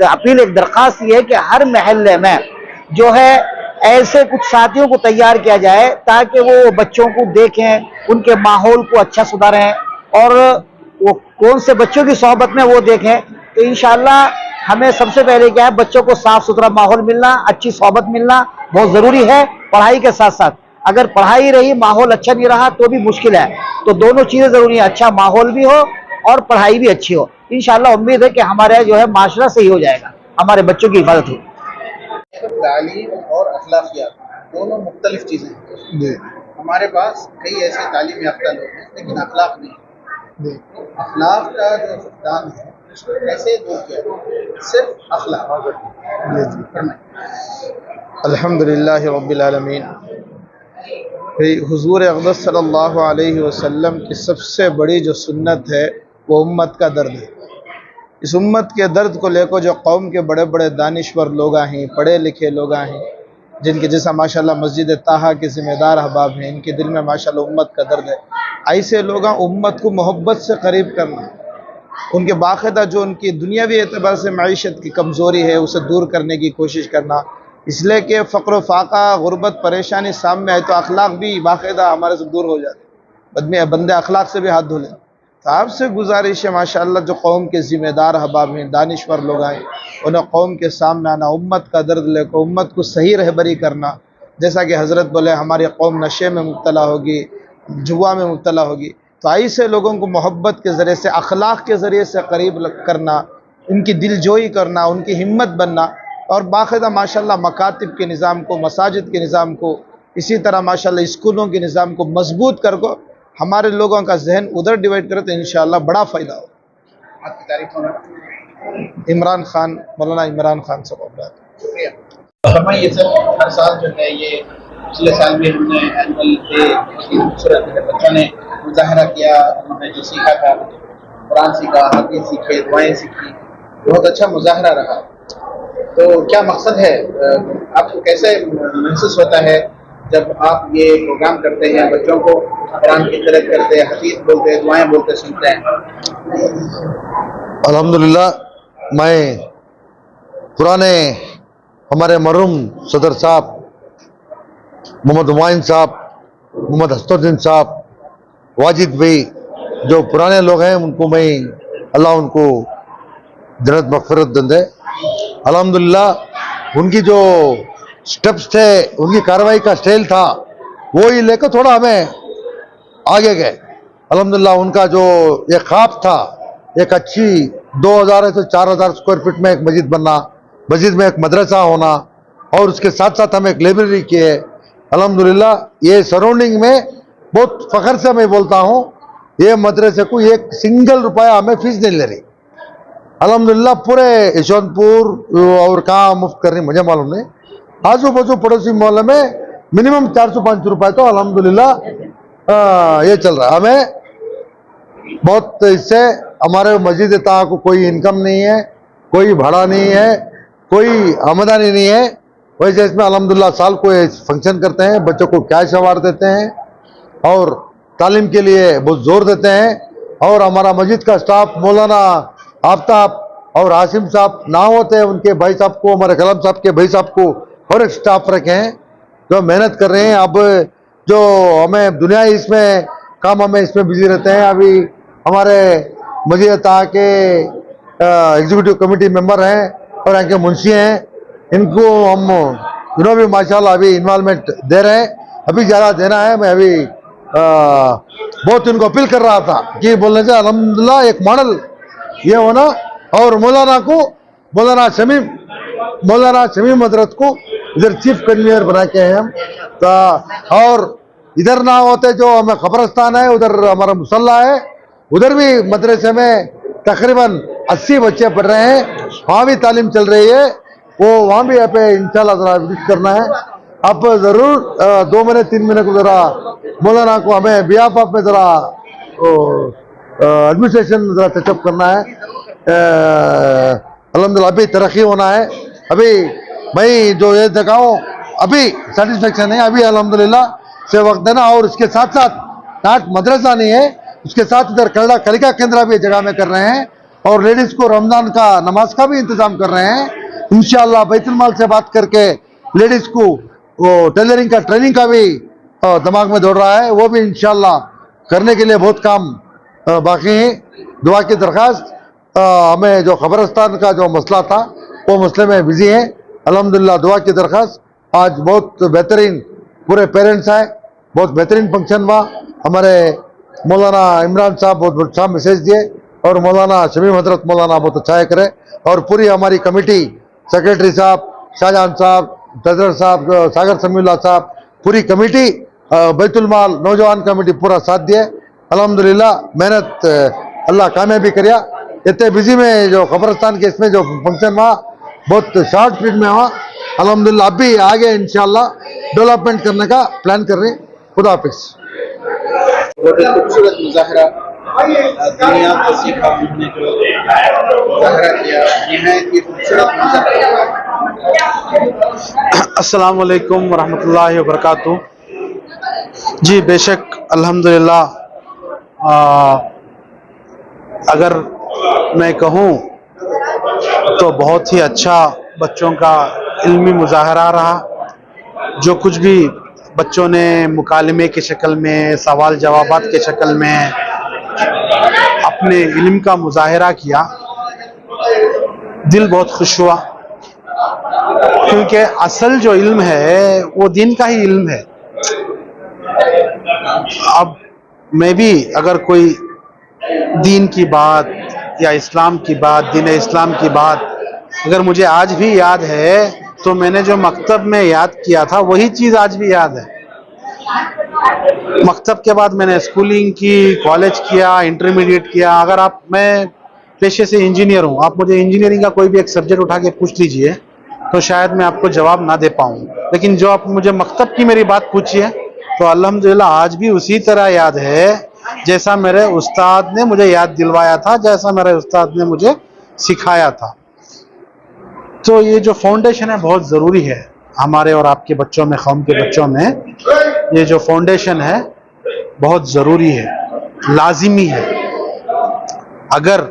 अपील, एक दरख्वास्त ये है कि हर महल्ले में जो है ऐसे कुछ साथियों को तैयार किया जाए ताकि वो बच्चों को देखें, उनके माहौल को अच्छा सुधारें और वो कौन से बच्चों की सोहबत में वो देखें। तो इंशाअल्लाह हमें सबसे पहले क्या है, बच्चों को साफ सुथरा माहौल मिलना, अच्छी सोहबत मिलना बहुत ज़रूरी है। पढ़ाई के साथ साथ अगर पढ़ाई रही, माहौल अच्छा नहीं रहा तो भी मुश्किल है। तो दोनों चीज़ें ज़रूरी है, अच्छा माहौल भी हो और पढ़ाई भी अच्छी हो। इंशाअल्लाह उम्मीद है कि हमारे जो है माशरा सही हो जाएगा, हमारे बच्चों की हिफाजत हो। तालीम और अखलाकियात दोनों मुख्तलिफ चीज़ें हैं। हमारे पास कई ऐसे तालीम याफ्ता लोग हैं लेकिन अखलाक नहीं। अखलाक का जो फुकदान है उसको कैसे दूर किया जाए? सिर्फ अखलाक। अल्हम्दुलिल्लाह रब्बिल आलमीन। हुजूर अक़दस सल्लल्लाहु अलैहि वसल्लम की सबसे बड़ी जो सुन्नत है वो उम्मत का दर्द है। इस उम्मत के दर्द को लेकर जो कौम के बड़े बड़े दानिश्वर लोग हैं, पढ़े लिखे लोग हैं, जिनके जैसा माशाल्लाह मस्जिद ताहा के ज़िम्मेदार अहबाब हैं, इनके दिल में माशाल्लाह उम्मत का दर्द है। ऐसे लोग उम्मत को मोहब्बत से करीब करना, उनके बाकायदा जो उनकी दुनियावी एतबार से मईशत की कमज़ोरी है उसे दूर करने की कोशिश करना, इसलिए कि फ़क्र फ़ाक़ा, गुर्बत, परेशानी सामने आए तो अखलाक भी बाकायदा हमारे से दूर हो जाते, बंदे अखलाक से भी हाथ धो लें। तो आपसे गुजारिश है माशाअल्लाह जो कौम के ज़िम्मेदार अहबाब हैं, दानिश्वर लोग आए, उन्हें कौम के सामने आना, उम्मत का दर्द लेकर उम्मत को सही रहबरी करना। जैसा कि हज़रत बोले हमारी कौम नशे में मुब्तला होगी, जुआ में मुब्तला होगी, तो ऐसे लोगों को मोहब्बत के ज़रिए से, अखलाक के ज़रिए से करीब करना, उनकी दिलजोई करना, उनकी हिम्मत बनना और बाकायदा माशाअल्लाह मकातिब के निज़ाम को, मसाजिद के निज़ाम को, इसी तरह माशाअल्लाह स्कूलों के निज़ाम को मजबूत कर को हमारे लोगों का जहन उधर डिवाइड करे तो इंशाअल्लाह बड़ा फ़ायदा हो। आपकी तारीफ होना। इमरान खान, मौलाना इमरान खान साहब। फरमाइए सर, हर साल जो है ये पिछले साल भी हमने एनुअल डे खूबसूरत बच्चों ने मुजाहरा किया, उन्होंने जो सीखा था, कुरान सीखा, हदीस सीखे, दुआएं सीखी, बहुत अच्छा मुजाहरा रहा। तो क्या मकसद है, आपको कैसे महसूस होता है जब आप ये प्रोग्राम करते हैं, बच्चों को कुरान की तिलावत करते हैं, हदीस बोलते हैं, दुआएं बोलते सुनते हैं? अल्हम्दुलिल्लाह, मैं पुराने हमारे मरहूम सदर साहब मोहम्मद हुमायूं साहब, मोहम्मद हसनुद्दीन साहब, वाजिद भाई, जो पुराने लोग हैं उनको मैं अल्लाह उनको जन्नत मग़फ़िरत दे। अल्हम्दुलिल्लाह उनकी जो स्टेप्स थे, उनकी कार्रवाई का स्टाइल था, वो ही लेकर थोड़ा हमें आगे गए। अल्हम्दुलिल्लाह उनका जो एक ख्वाब था, एक अच्छी 2000 से 4000 स्क्वायर फीट में एक मस्जिद बनना, मस्जिद में एक मदरसा होना और उसके साथ साथ हम एक लाइब्रेरी की है। अल्हम्दुलिल्लाह ये सराउंडिंग में बहुत फ़ख्र से मैं बोलता हूँ, ये मदरसे को एक सिंगल रुपया हमें फीस नहीं ले रही। अल्हम्दुलिल्लाह पूरे यशवंतपुर और कहाँ मुफ्त कर रही मुझे मालूम नहीं, आजू बाजू पड़ोसी मोहल्ले में मिनिमम 400-500 रुपये तो अल्हम्दुलिल्लाह ये चल रहा है। हमें बहुत इससे हमारे मस्जिद ताहा को कोई इनकम नहीं है, कोई भाड़ा नहीं है, कोई आमदनी नहीं है। वैसे इसमें अल्हम्दुलिल्लाह साल को फंक्शन करते हैं, बच्चों को कैश अवार्ड देते हैं और तालीम के लिए बहुत जोर देते हैं। और हमारा मस्जिद का स्टाफ मौलाना आफ्ताब और आसिम साहब ना होते हैं, उनके भाई साहब को, हमारे कलम साहब के भाई साहब को और एक स्टाफ रखे हैं जो मेहनत कर रहे हैं। अब जो हमें दुनिया इसमें काम, हमें इसमें बिजी रहते हैं। अभी हमारे मस्जिद ताहा के एग्जीक्यूटिव कमेटी मेंबर हैं और यहाँ के मुंशी हैं, इनको हम इन्हों भी माशाल्लाह अभी इन्वॉल्वमेंट दे रहे हैं। अभी ज़्यादा देना है। मैं अभी बहुत इनको अपील कर रहा था कि बोलने से अल्हम्दुलिल्लाह एक मॉडल ये होना और मौलाना शमीम हजरत को इधर चीफ कन्वीनर बना के हैं हम। और इधर ना होते जो हमें कब्रस्तान है, उधर हमारा मुसल्ला है, उधर भी मदरसे में तकरीबन 80 बच्चे पढ़ रहे हैं, वहाँ भी तालीम चल रही है। वो वहाँ भी यहाँ पे इंशाल्लाह ज़रा विजिट करना है। अब ज़रूर 2 महीने 3 महीने को ज़रा मौलाना को हमें बिहाफ ऑफ में ज़रा एडमिनिस्ट्रेशन ज़रा टचअप करना है। अल्हम्दुलिल्लाह अभी तरक्की होना है। अभी मैं जो ये दिखाऊँ अभी सेटिस्फेक्शन है, अभी अल्हम्दुलिल्लाह से वक्त देना। और उसके साथ साथ नाट मदरसा नहीं है, उसके साथ इधर कलिका केंद्र भी जगह में कर रहे हैं और लेडीज़ को रमज़ान का नमाज का भी इंतज़ाम कर रहे हैं। इंशाअल्लाह बैतुल माल से बात करके लेडीज़ को वो टेलरिंग का ट्रेनिंग का भी दिमाग में दौड़ रहा है, वो भी इंशाल्लाह करने के लिए बहुत काम बाकी है। दुआ की दरख्वास्त, हमें जो खबरस्तान का जो मसला था वो मसले में बिजी है। अल्हम्दुलिल्लाह दुआ की दरख्वास्त, आज बहुत बेहतरीन पूरे पेरेंट्स आए, बहुत बेहतरीन फंक्शन हुआ। हमारे मौलाना इमरान साहब बहुत अच्छा मैसेज दिए और मौलाना शमीम हजरत मौलाना बहुत अच्छा करे, और पूरी हमारी कमेटी, सेक्रेटरी साहब, शाहजहान साहब, ट्रेजरर साहब, सागर समीउल्लाह साहब, पूरी कमेटी, बैतुल माल नौजवान कमेटी पूरा साथ दिए। अल्हम्दुलिल्लाह मेहनत अल्लाह कामयाबी करिया। इतने बिजी में जो खबरस्तान के इसमें जो फंक्शन हुआ बहुत शॉर्ट पीरियड में हुआ। अल्हम्दुलिल्लाह अब भी आगे इंशाल्लाह डेवलपमेंट करने का प्लान कर रहे हैं। खुदा हाफिज। बहुत ही खूबसूरत मुजाहरा दुनिया को सीखा हमने जो मुजाहरा किया, निहायत ही खूबसूरत मुजाहरा। अस्सलाम वालेकुम वरहमतुल्लाहि वबरकातुहू। जी बेशक अल्हम्दुलिल्लाह, अगर मैं कहूँ तो बहुत ही अच्छा बच्चों का इल्मी मुजाहरा रहा। जो कुछ भी बच्चों ने मुकालमे की शक्ल में, सवाल जवाबात के शक्ल में अपने इल्म का मुजाहरा किया, दिल बहुत खुश हुआ, क्योंकि असल जो इल्म है वो दीन का ही इल्म है। अब मैं भी अगर कोई दीन की बात या इस्लाम की बात, दीन इस्लाम की बात अगर मुझे आज भी याद है तो मैंने जो मकतब में याद किया था वही चीज़ आज भी याद है। मकतब के बाद मैंने स्कूलिंग की, कॉलेज किया, इंटरमीडिएट किया। अगर मैं पेशे से इंजीनियर हूँ, आप मुझे इंजीनियरिंग का कोई भी एक सब्जेक्ट उठा के पूछ लीजिए तो शायद मैं आपको जवाब ना दे पाऊँ, लेकिन जो आप मुझे मकतब की मेरी बात पूछिए तो अल्हम्दुलिल्लाह आज भी उसी तरह याद है जैसा मेरे उस्ताद ने मुझे याद दिलवाया था, जैसा मेरे उस्ताद ने मुझे सिखाया था। तो ये जो फाउंडेशन है बहुत ज़रूरी है हमारे और आपके बच्चों में, कौम के बच्चों में। ये जो फाउंडेशन है बहुत ज़रूरी है, लाजिमी है। अगर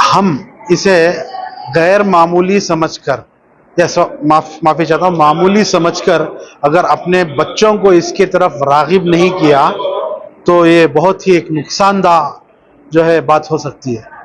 हम इसे गैर मामूली समझकर, या माफ़ी चाहता हूँ, मामूली समझकर अगर अपने बच्चों को इसके तरफ राग़िब नहीं किया तो ये बहुत ही एक नुकसानदाह जो है बात हो सकती है।